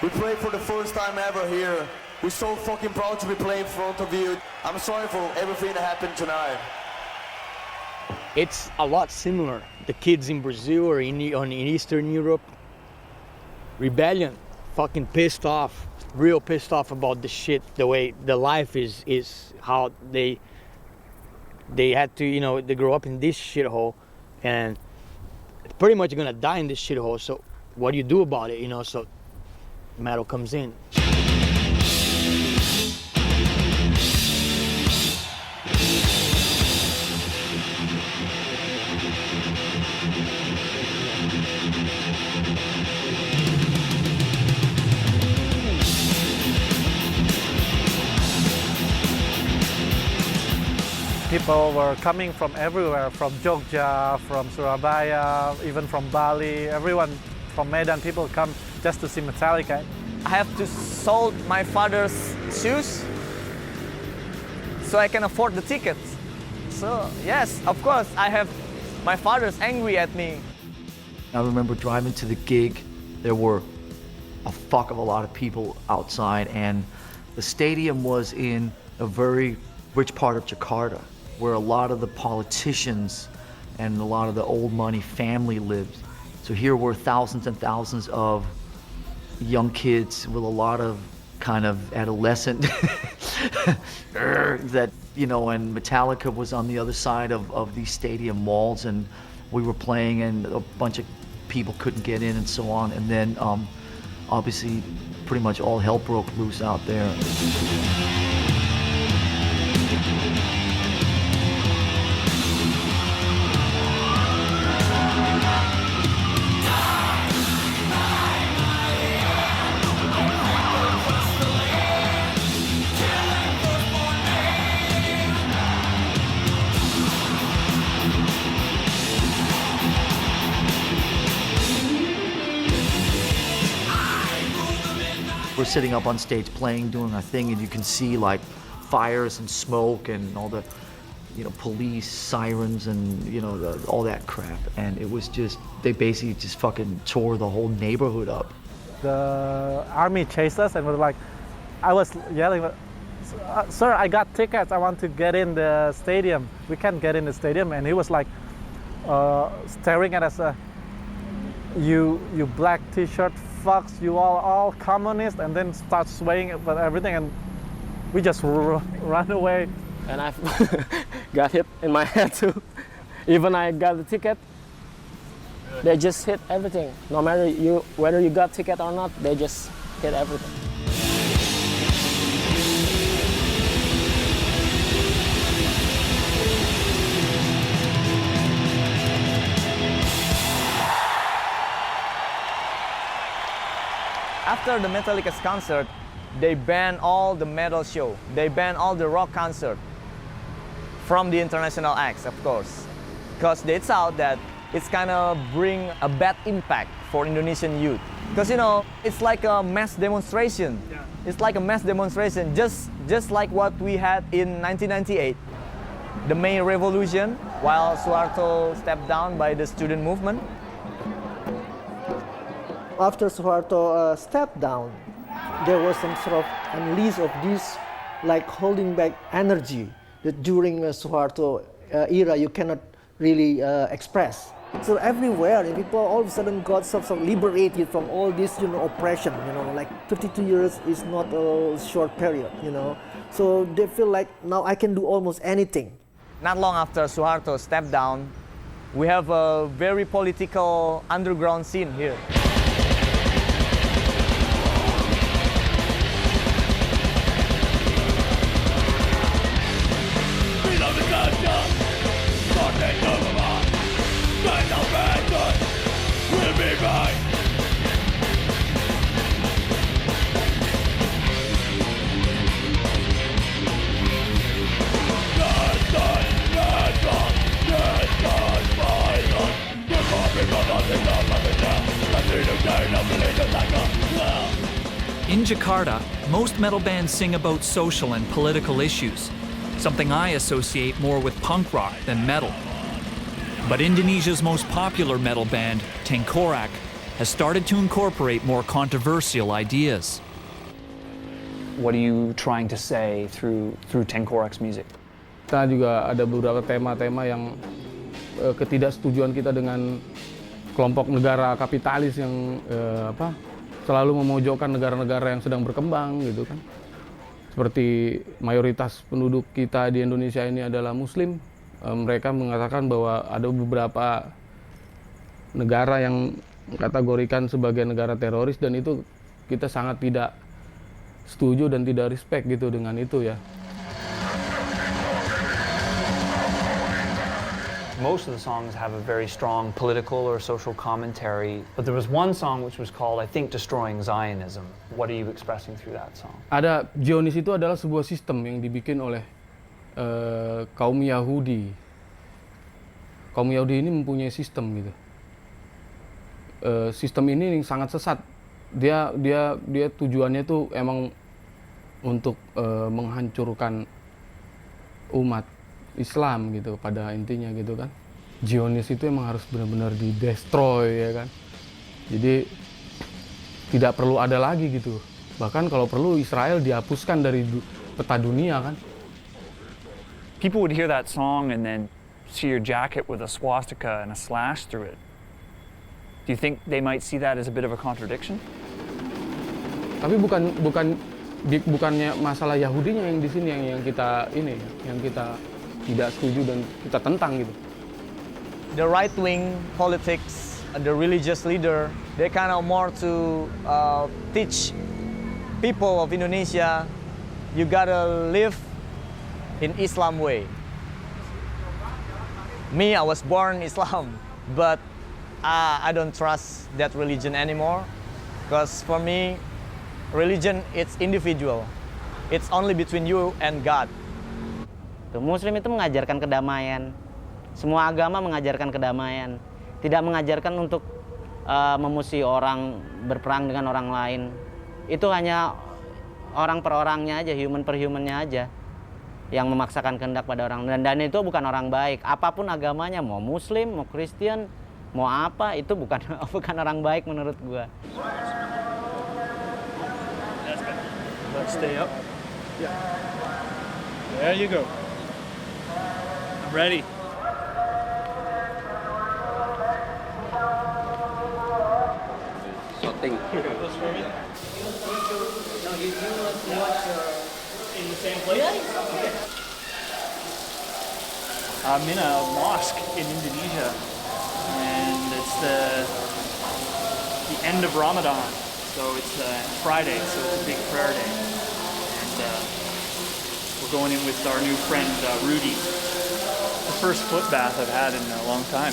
We played for the first time ever here. We're so fucking proud to be playing in front of you. I'm sorry for everything that happened tonight. It's a lot similar. The kids in Brazil or in Eastern Europe, rebellion, fucking pissed off, real pissed off about the shit, the way the life is how they had to, you know, they grow up in this shithole and pretty much gonna die in this shithole. So what do you do about it, you know? So metal comes in. People were coming from everywhere, from Jogja, from Surabaya, even from Bali. Everyone from Medan, people come just to see Metallica. I have to sold my father's shoes so I can afford the tickets. So yes, of course, I have my father's angry at me. I remember driving to the gig. There were a fuck of a lot of people outside, and the stadium was in a very rich part of Jakarta, where a lot of the politicians and a lot of the old money family lived. So here were thousands and thousands of young kids with a lot of kind of adolescent that, you know, and Metallica was on the other side of these stadium walls, and we were playing and a bunch of people couldn't get in and so on. And then obviously pretty much all hell broke loose out there. We're sitting up on stage playing, doing our thing, and you can see like fires and smoke and all the, you know, police sirens and, you know, all that crap. And it was just, they basically just fucking tore the whole neighborhood up. The army chased us and was like, I was yelling, sir, I got tickets, I want to get in the stadium. We can't get in the stadium. And he was like staring at us, you black t-shirt fucks, you all communist, and then start swaying with everything, and we just run away. And I got hit in my head too. Even I got the ticket, they just hit everything. No matter whether you got ticket or not, they just hit everything. After the Metallica's concert, they banned all the metal show. They banned all the rock concert from the international acts, of course, because they thought that it's kind of bring a bad impact for Indonesian youth. Because, you know, it's like a mass demonstration. Yeah. It's like a mass demonstration, just like what we had in 1998, the May Revolution, while Suharto stepped down by the student movement. After Suharto stepped down, there was some sort of unleash of this, like holding back energy that during Suharto era you cannot really express. So everywhere, people all of a sudden got sort of liberated from all this, you know, oppression. You know, like 52 years is not a short period. You know, so they feel like now I can do almost anything. Not long after Suharto stepped down, we have a very political underground scene here. In Jakarta, most metal bands sing about social and political issues, something I associate more with punk rock than metal. But Indonesia's most popular metal band, Tengkorak, has started to incorporate more controversial ideas. What are you trying to say through Tengkorak's music? Kita juga ada beberapa tema-tema yang ketidaksetujuan kita dengan kelompok negara kapitalis yang selalu memojokkan negara-negara yang sedang berkembang gitu kan. Seperti mayoritas penduduk kita di Indonesia ini adalah Muslim, mereka mengatakan bahwa ada beberapa negara yang kategorikan sebagai negara teroris, dan itu kita sangat tidak setuju dan tidak respect gitu dengan itu ya. Most of the songs have a very strong political or social commentary, but there was one song which was called, I think, Destroying Zionism. What are you expressing through that song? Ada Zionis itu adalah sebuah sistem yang dibikin oleh kaum Yahudi. Kaum Yahudi ini mempunyai sistem gitu. Sistem ini sangat sesat. Dia tujuannya tuh emang untuk menghancurkan umat Islam gitu pada intinya gitu kan. Zionis itu emang harus benar-benar di-destroy ya kan. Jadi tidak perlu ada lagi gitu. Bahkan kalau perlu Israel dihapuskan dari peta dunia kan. People would hear that song and then see your jacket with a swastika and a slash through it. Do you think they might see that as a bit of a contradiction? Tapi bukannya masalah Yahudinya yang di sini yang kita tidak setuju dan kita tentang gitu. The right-wing politics, the religious leader, they kind of more to teach people of Indonesia, you gotta live in Islam way. Me, I was born Islam, but I don't trust that religion anymore. Because for me, religion it's individual. It's only between you and God. Muslim itu mengajarkan kedamaian. Semua agama mengajarkan kedamaian. Tidak mengajarkan untuk memusuhi orang, berperang dengan orang lain. Itu hanya orang per orangnya aja, human per humannya aja yang memaksakan kehendak pada orang. Dan itu bukan orang baik. Apapun agamanya, mau Muslim, mau Kristen, mau apa, itu bukan orang baik menurut gua. Let's stay up. Yeah. There you go. I'm ready. Shooting. In the same place? Okay. I'm in a mosque in Indonesia, and it's the end of Ramadan, so it's Friday, so it's a big prayer day, and we're going in with our new friend Rudy. The first foot bath I've had in a long time.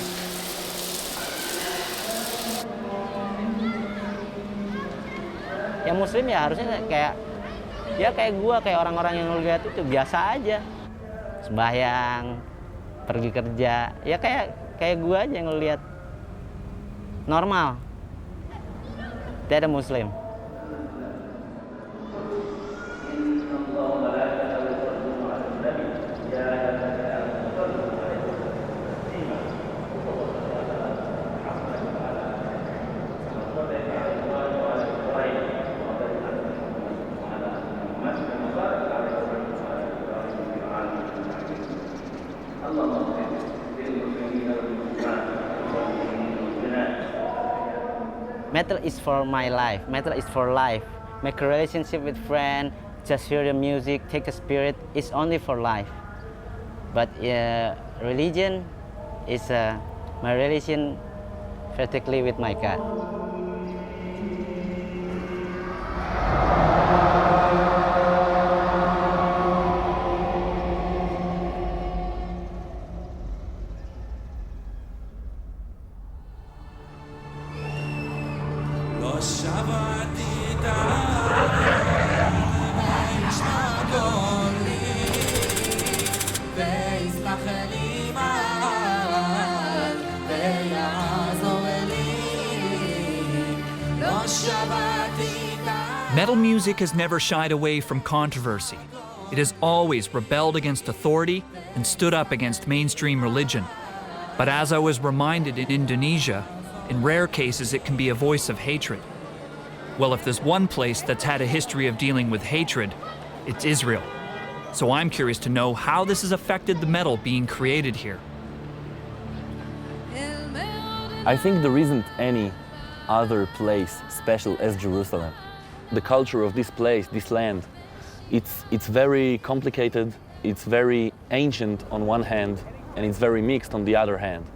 Yang Muslim ya harusnya kayak gua, kayak orang-orang yang lu lihat itu biasa aja. Sembahyang, pergi kerja, ya kayak gua aja yang lu lihat. Normal. Tidak ada Muslim. Metal is for my life. Metal is for life. Make a relationship with friend, just hear the music, take a spirit. It's only for life. But religion is my relation vertically with my God. Metal music has never shied away from controversy. It has always rebelled against authority and stood up against mainstream religion. But as I was reminded in Indonesia, in rare cases it can be a voice of hatred. Well, if there's one place that's had a history of dealing with hatred, it's Israel. So I'm curious to know how this has affected the metal being created here. I think there isn't any other place special as Jerusalem. The culture of this place, this land, it's very complicated, it's very ancient on one hand, and it's very mixed on the other hand.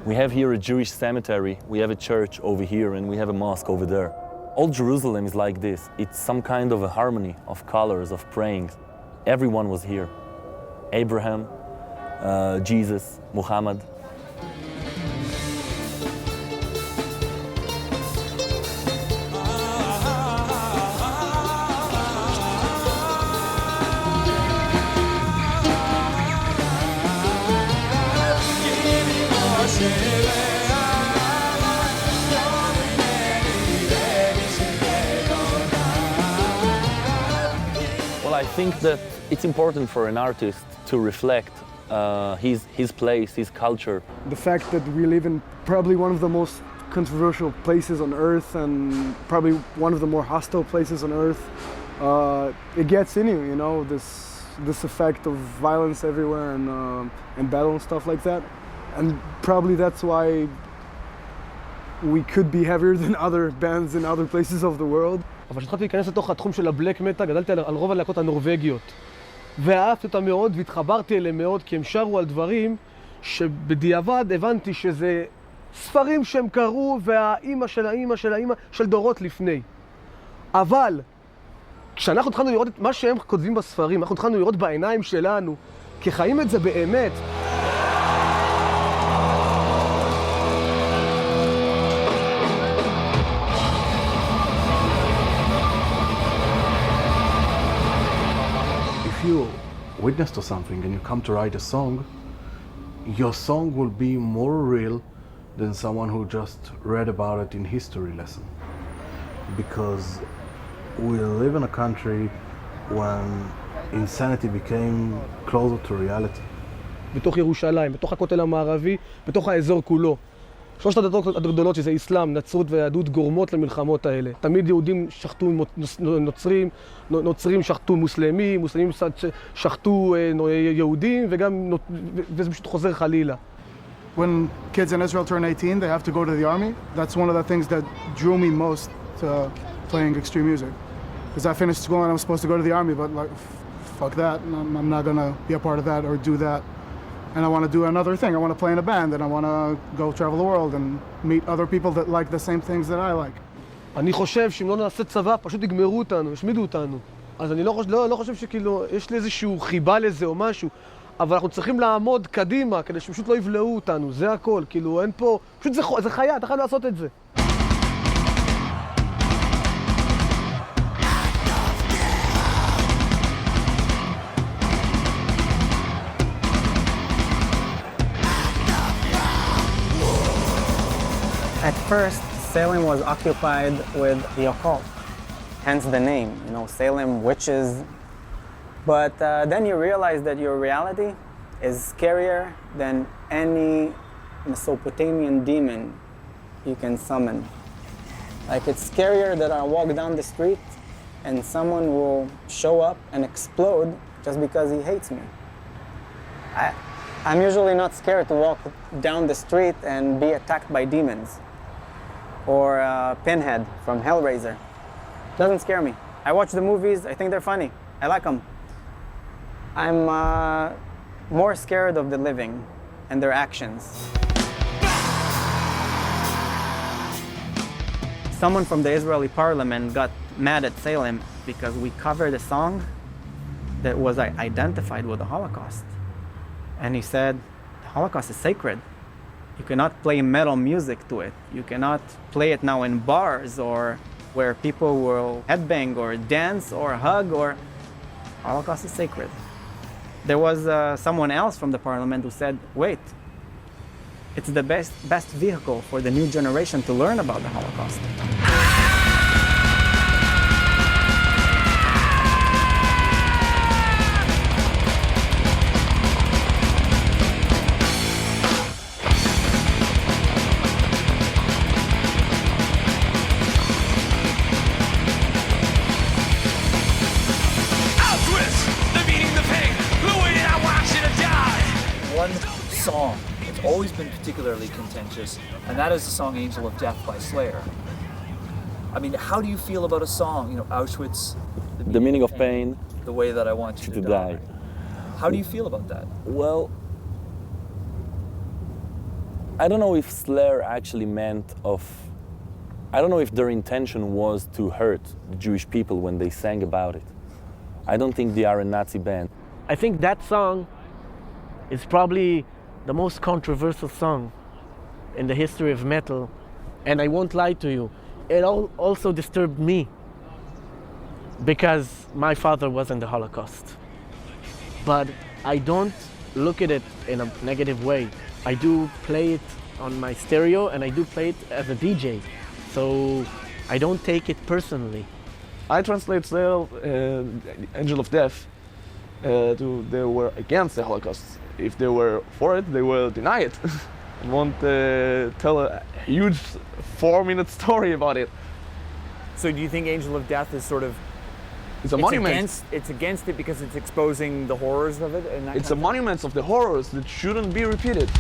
We have here a Jewish cemetery, we have a church over here, and we have a mosque over there. All Jerusalem is like this. It's some kind of a harmony of colors, of praying. Everyone was here. Abraham, Jesus, Muhammad. Well, I think that it's important for an artist to reflect his place, his culture. The fact that we live in probably one of the most controversial places on earth and probably one of the more hostile places on earth, it gets in you, you know, this effect of violence everywhere and battle and stuff like that. And probably that's why we could be heavier than other bands in other places of the world. אבל כשהתחלתי להיכנס לתוך התחום של הבלק מטה, גדלתי על רוב הלהקות הנורווגיות. ואהבתי אותם מאוד והתחברתי אליהם מאוד, כי הם שרו על דברים שבדיעבד הבנתי שזה ספרים שהם קראו והאימא של האימא של האימא של דורות לפני. אבל כשאנחנו התחלנו לראות את מה שהם כותבים בספרים, אנחנו התחלנו לראות בעיניים שלנו, כי חיים את זה באמת. If you witness to something and you come to write a song, your song will be more real than someone who just read about it in history lesson. Because we live in a country when insanity became closer to reality. בתוך ירושלים, בתוך הכותל המערבי, בתוך האזור כולו. שלושת הדתות הגדולות שזה אסלאם, נצרות ויהדות גורמות למלחמות האלה. תמיד יהודים שחטו נוצרים, נוצרים שחטו מוסלמים, מוסלמים שחטו יהודים, וזה פשוט חוזר חלילה. When kids in Israel turn 18, they have to go to the army. That's one of the things that drew me most to playing extreme music. Because I finished school and I'm supposed to go to the army, but like, fuck that. I'm not gonna be a part of that or do that. And I want to do another thing. I want to play in a band and I want to go travel the world and meet other people that like the same things that I like. אני חושב שאם לא נעשה צבא, פשוט יגמרו אותנו, ישמידו אותנו. אז אני לא חושב שכאילו, יש לי איזשהו חיבה לזה או משהו, אבל אנחנו צריכים לעמוד קדימה כדי שפשוט לא יבלעו אותנו, זה הכל, כאילו אין פה, פשוט זה חיה, אתה חייב לעשות את זה. At first, Salem was occupied with the occult, hence the name, you know, Salem, witches. But then you realize that your reality is scarier than any Mesopotamian demon you can summon. Like, it's scarier that I walk down the street and someone will show up and explode just because he hates me. I'm usually not scared to walk down the street and be attacked by demons. Or Pinhead from Hellraiser. Doesn't scare me. I watch the movies, I think they're funny. I like them. I'm more scared of the living and their actions. Someone from the Israeli parliament got mad at Salem because we covered a song that was identified with the Holocaust. And he said, the Holocaust is sacred. You cannot play metal music to it. You cannot play it now in bars or where people will headbang or dance or hug or... Holocaust is sacred. There was someone else from the parliament who said, wait, it's the best vehicle for the new generation to learn about the Holocaust. Song. It's always been particularly contentious, and that is the song Angel of Death by Slayer. I mean, how do you feel about a song, you know, Auschwitz, The meaning of pain, the way that I want you to die. How do you feel about that? Well, I don't know if Slayer actually meant I don't know if their intention was to hurt the Jewish people when they sang about it. I don't think they are a Nazi band. I think that song is probably the most controversial song in the history of metal, and I won't lie to you, it also disturbed me because my father was in the Holocaust. But I don't look at it in a negative way. I do play it on my stereo and I do play it as a DJ, so I don't take it personally. I translate Slayer, Angel of Death, to they were against the Holocaust. If they were for it, they will deny it. And won't tell a huge 4-minute story about it. So do you think Angel of Death is sort of... It's a monument. It's against it because it's exposing the horrors of it? And that It's a monument of the horrors that shouldn't be repeated.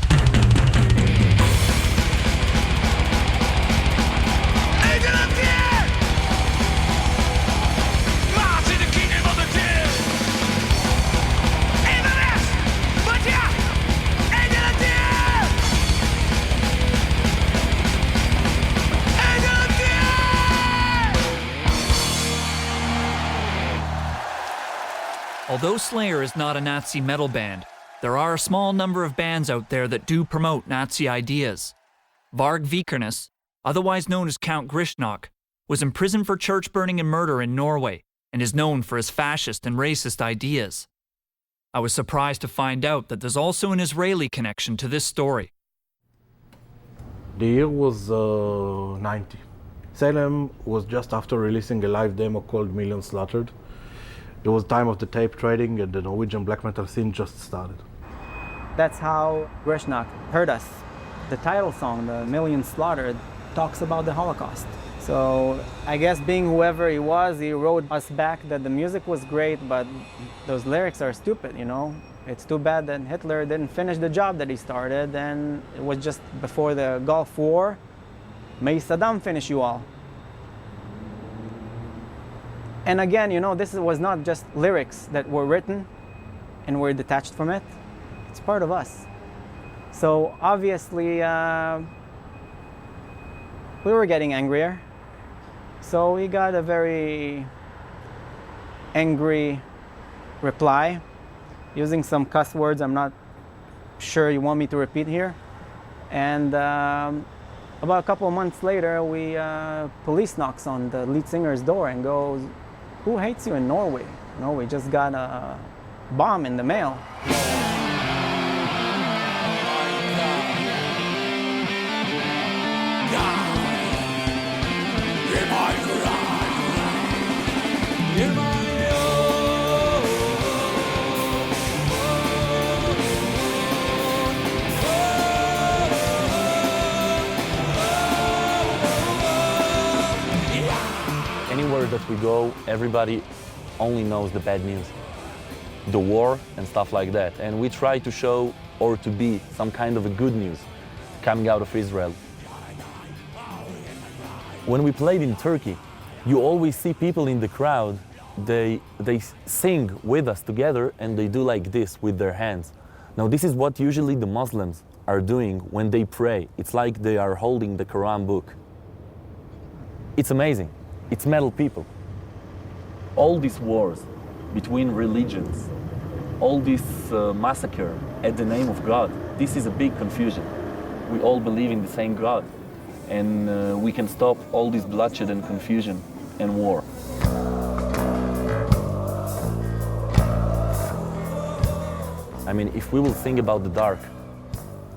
Although Slayer is not a Nazi metal band, there are a small number of bands out there that do promote Nazi ideas. Varg Vikernes, otherwise known as Count Grishnak, was imprisoned for church burning and murder in Norway and is known for his fascist and racist ideas. I was surprised to find out that there's also an Israeli connection to this story. The year was 90. Salem was just after releasing a live demo called Million Slaughtered. It was time of the tape trading and the Norwegian black metal scene just started. That's how Grishnak heard us. The title song, The Million Slaughtered, talks about the Holocaust. So I guess being whoever he was, he wrote us back that the music was great, but those lyrics are stupid, you know? It's too bad that Hitler didn't finish the job that he started, and it was just before the Gulf War. May Saddam finish you all. And again, you know, this was not just lyrics that were written and were detached from it. It's part of us. So obviously, we were getting angrier. So we got a very angry reply using some cuss words I'm not sure you want me to repeat here. And about a couple of months later, police knocks on the lead singer's door and goes, "Who hates you in Norway? Norway just got a bomb in the mail." Anywhere that we go, everybody only knows the bad news, the war and stuff like that. And we try to show or to be some kind of a good news coming out of Israel. When we played in Turkey, you always see people in the crowd, they sing with us together and they do like this with their hands. Now this is what usually the Muslims are doing when they pray. It's like they are holding the Quran book. It's amazing. It's metal people. All these wars between religions, all this massacre at the name of God, this is a big confusion. We all believe in the same God, and we can stop all this bloodshed and confusion and war. I mean, if we will think about the dark,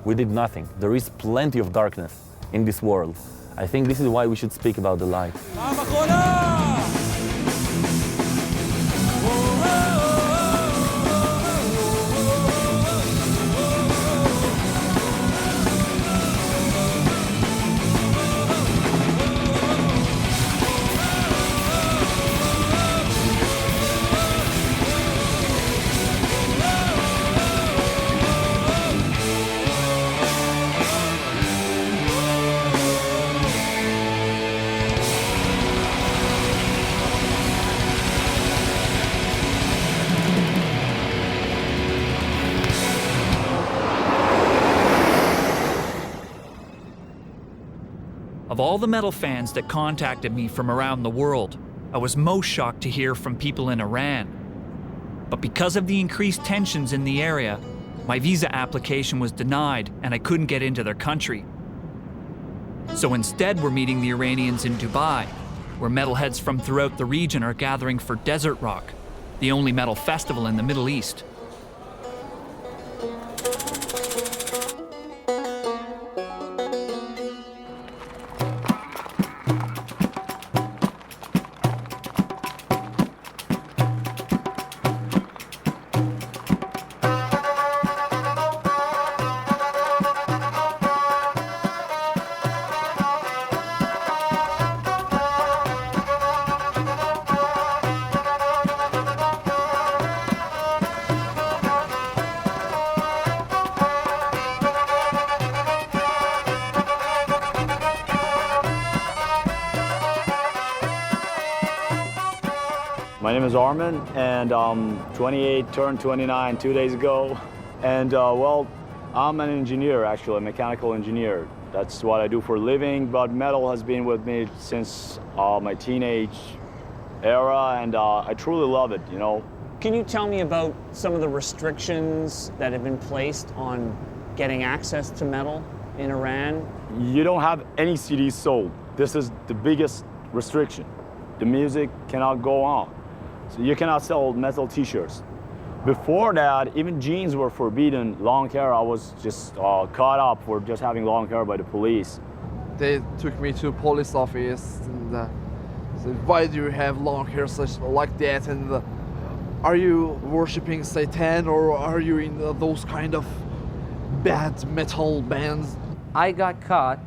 we did nothing. There is plenty of darkness in this world. I think this is why we should speak about the light. Of all the metal fans that contacted me from around the world, I was most shocked to hear from people in Iran. But because of the increased tensions in the area, my visa application was denied and I couldn't get into their country. So instead, we're meeting the Iranians in Dubai, where metalheads from throughout the region are gathering for Desert Rock, the only metal festival in the Middle East. My name is Armin, and I'm 28, turned 29 2 days ago. And well, I'm an engineer, actually, a mechanical engineer. That's what I do for a living, but metal has been with me since my teenage era, and I truly love it, you know. Can you tell me about some of the restrictions that have been placed on getting access to metal in Iran? You don't have any CDs sold. This is the biggest restriction. The music cannot go on. So you cannot sell metal t-shirts. Before that, even jeans were forbidden. Long hair, I was just caught up for just having long hair by the police. They took me to a police office and said, why do you have long hair such like that? And are you worshipping Satan, or are you in those kind of bad metal bands? I got caught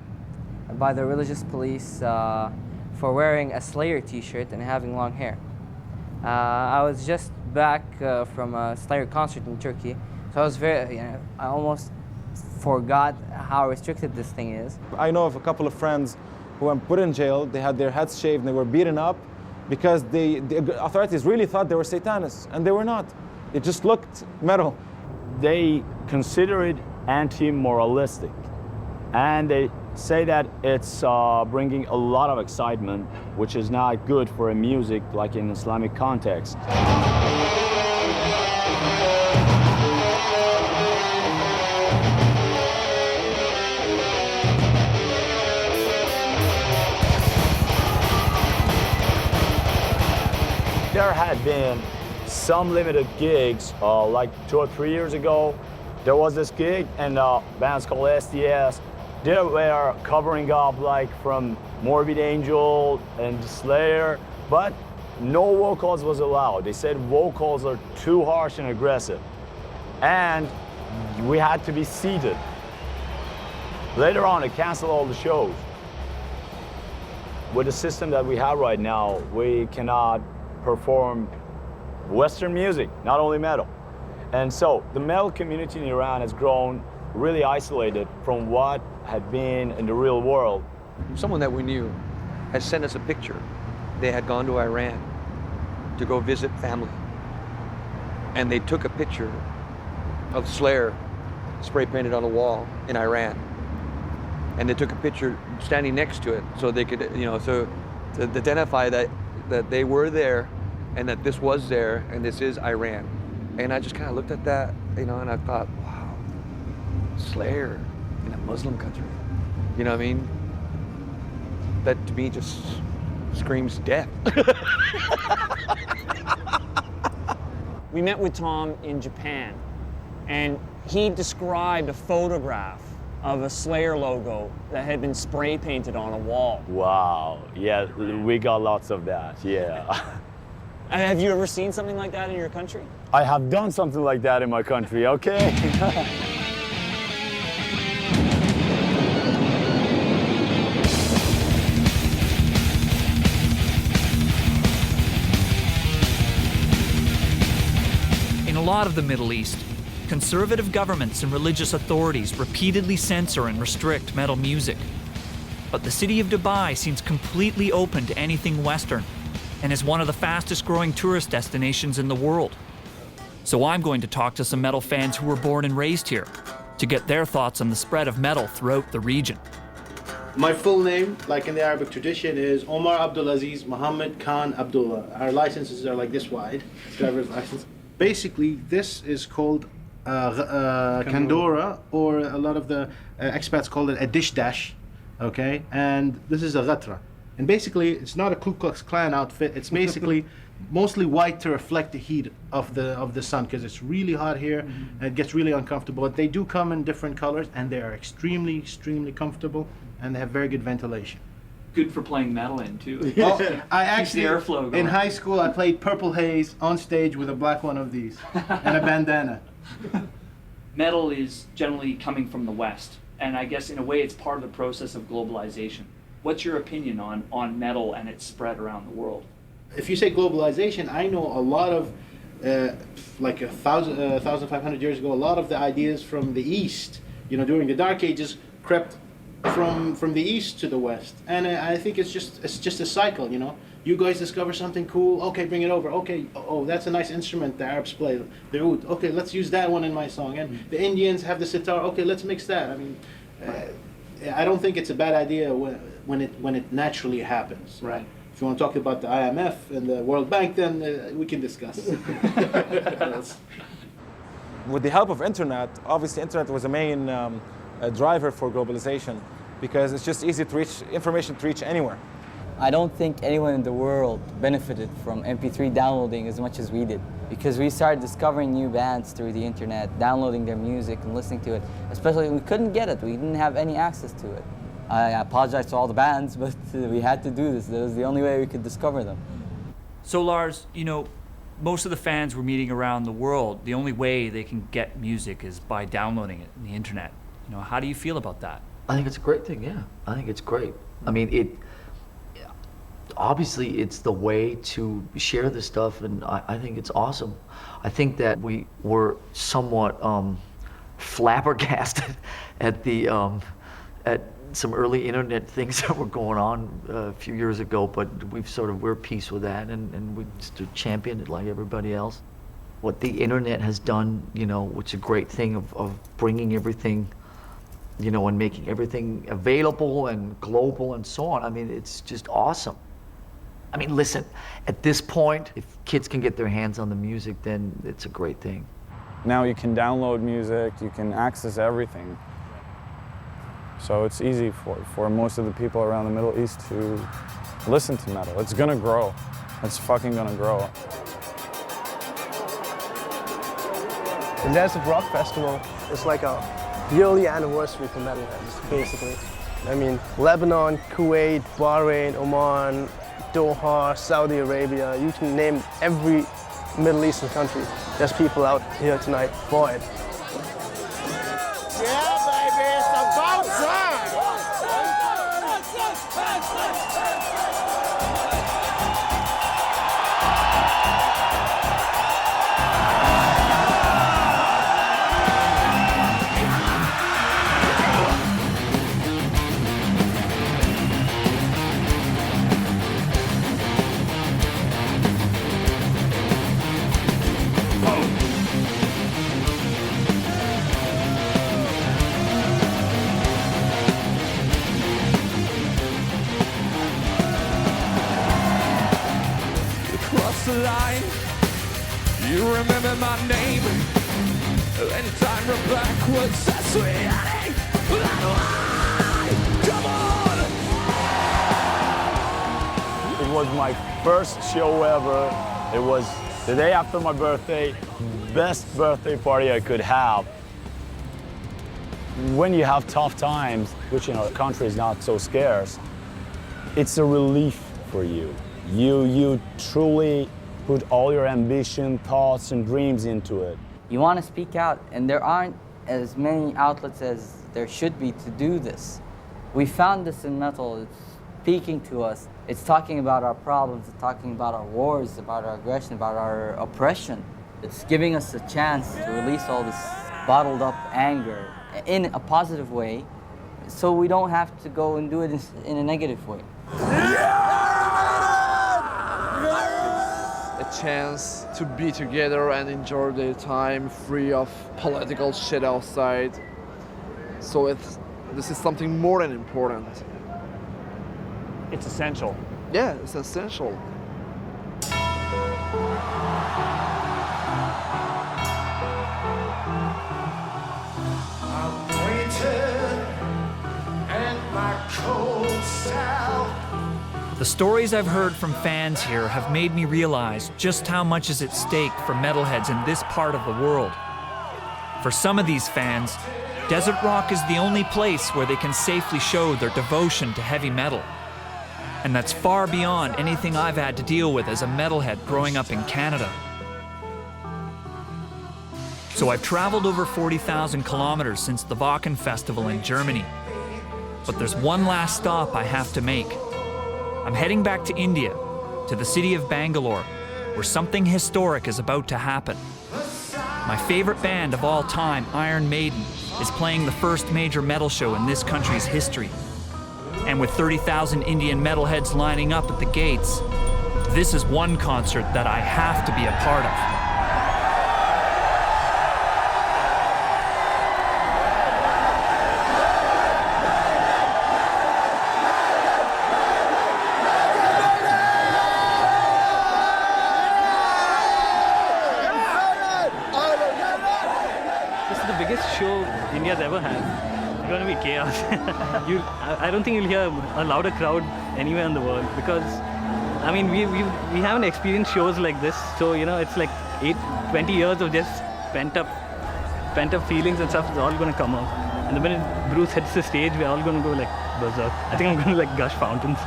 by the religious police for wearing a Slayer t-shirt and having long hair. I was just back from a Slayer concert in Turkey, so I was I almost forgot how restricted this thing is. I know of a couple of friends who were put in jail. They had their heads shaved and they were beaten up because the authorities really thought they were Satanists, and they were not. It just looked metal. They consider it anti-moralistic, and they say that it's bringing a lot of excitement, which is not good for a music like in Islamic context. There had been some limited gigs, like 2 or 3 years ago. There was this gig, and bands called SDS. They were covering up like from Morbid Angel and Slayer, but no vocals was allowed. They said vocals are too harsh and aggressive, and we had to be seated. Later on, they canceled all the shows. With the system that we have right now, we cannot perform Western music, not only metal. And so the metal community in Iran has grown really isolated from what had been in the real world. Someone that we knew had sent us a picture. They had gone to Iran to go visit family. And they took a picture of Slayer spray painted on a wall in Iran. And they took a picture standing next to it so they could, so to identify that they were there and that this was there and this is Iran. And I just kind of looked at that, and I thought, wow, Slayer in a Muslim country. You know what I mean? That to me just screams death. We met with Tom in Japan, and he described a photograph of a Slayer logo that had been spray painted on a wall. Wow, yeah, we got lots of that, yeah. And have you ever seen something like that in your country? I have done something like that in my country, okay? In a lot of the Middle East, conservative governments and religious authorities repeatedly censor and restrict metal music. But the city of Dubai seems completely open to anything Western and is one of the fastest growing tourist destinations in the world. So I'm going to talk to some metal fans who were born and raised here to get their thoughts on the spread of metal throughout the region. My full name, like in the Arabic tradition, is Omar Abdulaziz Muhammad Khan Abdullah. Our licenses are like this wide, driver's license. Basically, this is called Kandora, or a lot of the expats call it a dish dash, okay? And this is a ghatra. And basically, it's not a Ku Klux Klan outfit. It's basically mostly white to reflect the heat of the sun, because it's really hot here and it gets really uncomfortable. But they do come in different colors, and they are extremely comfortable, and they have very good ventilation. Good for playing metal in too. Oh, I actually, the airflow going. in high school, I played Purple Haze on stage with a black one of these and a bandana. Metal is generally coming from the West, and I guess in a way it's part of the process of globalization. What's your opinion on metal and its spread around the world? If you say globalization, I know a lot of, like 1,500 years ago, a lot of the ideas from the East, during the Dark Ages, crept from the East to the West. And I think it's just a cycle, You guys discover something cool. Okay, bring it over. Okay, oh, that's a nice instrument the Arabs play, the oud. Okay, let's use that one in my song. And the Indians have the sitar. Okay, let's mix that. I mean, I don't think it's a bad idea when it naturally happens. Right. If you want to talk about the IMF and the World Bank, then we can discuss. With the help of internet, obviously internet was a main driver for globalization because it's just easy to reach information to reach anywhere. I don't think anyone in the world benefited from MP3 downloading as much as we did, because we started discovering new bands through the internet, downloading their music and listening to it. Especially we couldn't get it, we didn't have any access to it. I apologize to all the bands, but we had to do this. That was the only way we could discover them. So Lars, you know, most of the fans we're meeting around the world, the only way they can get music is by downloading it on the internet. You know, how do you feel about that? I think it's a great thing, yeah. I think it's great. I mean, obviously it's the way to share this stuff, and I think it's awesome. I think that we were somewhat flabbergasted at some early internet things that were going on a few years ago, but we're at peace with that, and we just championed it like everybody else. What the internet has done, you know, which is a great thing of bringing everything, you know, and making everything available and global and so on. I mean, it's just awesome. I mean, listen, at this point, if kids can get their hands on the music, then it's a great thing. Now you can download music, you can access everything. So it's easy for most of the people around the Middle East to listen to metal. It's gonna grow. It's fucking gonna grow. The Desert Rock Festival is like a yearly anniversary for metalheads, basically. I mean, Lebanon, Kuwait, Bahrain, Oman, Doha, Saudi Arabia, you can name every Middle Eastern country. There's people out here tonight for it. Yeah, baby, it's about time! The line, you remember my name. Anytime from backwards, that's sweet honey. Come on! It was my first show ever. It was the day after my birthday, best birthday party I could have. When you have tough times, which in our country is not so scarce, it's a relief for you. You truly put all your ambition, thoughts, and dreams into it. You want to speak out, and there aren't as many outlets as there should be to do this. We found this in metal. It's speaking to us. It's talking about our problems. It's talking about our wars, about our aggression, about our oppression. It's giving us a chance to release all this bottled up anger in a positive way, so we don't have to go and do it in a negative way. A chance to be together and enjoy their time free of political shit outside. So this is something more than important. It's essential. Yeah, it's essential. I'm waiting and my cold south. The stories I've heard from fans here have made me realize just how much is at stake for metalheads in this part of the world. For some of these fans, desert rock is the only place where they can safely show their devotion to heavy metal. And that's far beyond anything I've had to deal with as a metalhead growing up in Canada. So I've traveled over 40,000 kilometers since the Wacken Festival in Germany. But there's one last stop I have to make. I'm heading back to India, to the city of Bangalore, where something historic is about to happen. My favorite band of all time, Iron Maiden, is playing the first major metal show in this country's history. And with 30,000 Indian metalheads lining up at the gates, this is one concert that I have to be a part of. This is the biggest show India's ever had. It's going to be chaos. I don't think you'll hear a louder crowd anywhere in the world because, I mean, we haven't experienced shows like this. So, you know, it's like 20 years of just pent up feelings and stuff is all going to come out. And the minute Bruce hits the stage, we're all going to go like berserk. I think I'm going to like gush fountains.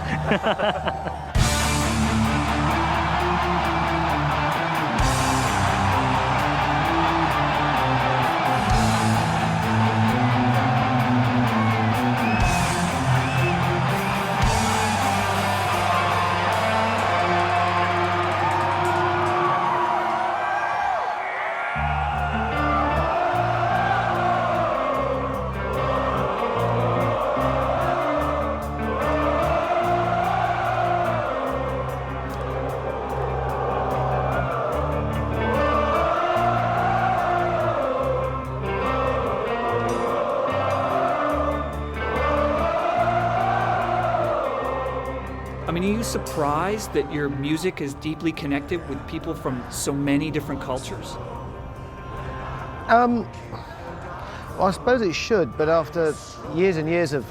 I mean, are you surprised that your music is deeply connected with people from so many different cultures? Well, I suppose it should, but after years and years of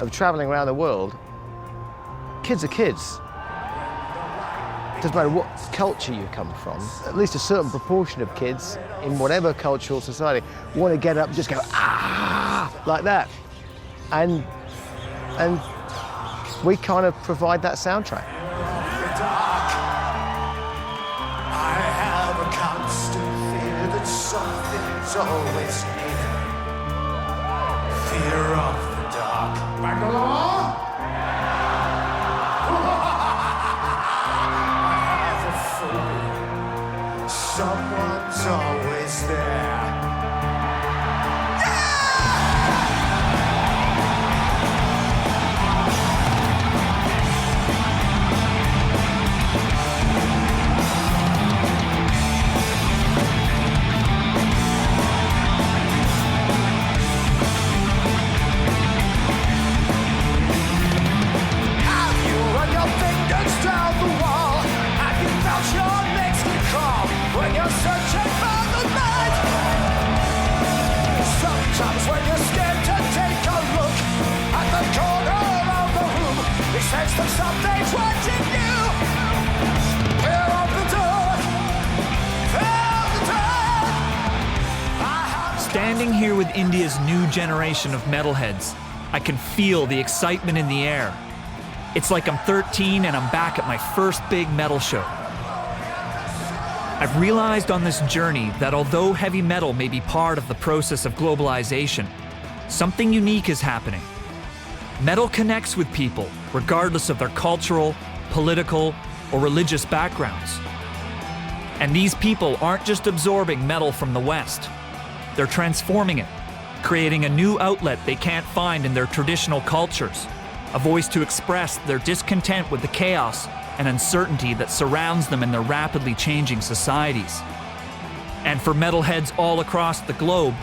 traveling around the world, kids are kids. Doesn't matter what culture you come from, at least a certain proportion of kids in whatever cultural society want to get up and just go, ah, like that. And we kind of provide that soundtrack. I have a constant fear that something's always near. Fear of the dark. Bangalore? I have a phobia. Someone's always there. Sometimes when you're scared to take a look at the corner of the room, you sense that something's watching you. Fear of the dark, fear of the dark. Standing here with India's new generation of metalheads, I can feel the excitement in the air. It's like I'm 13 and I'm back at my first big metal show. I've realized on this journey that although heavy metal may be part of the process of globalization, something unique is happening. Metal connects with people, regardless of their cultural, political, or religious backgrounds. And these people aren't just absorbing metal from the West. They're transforming it, creating a new outlet they can't find in their traditional cultures, a voice to express their discontent with the chaos and uncertainty that surrounds them in their rapidly changing societies. And for metalheads all across the globe,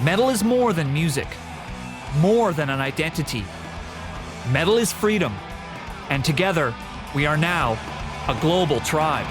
metal is more than music, more than an identity. Metal is freedom, and together we are now a global tribe.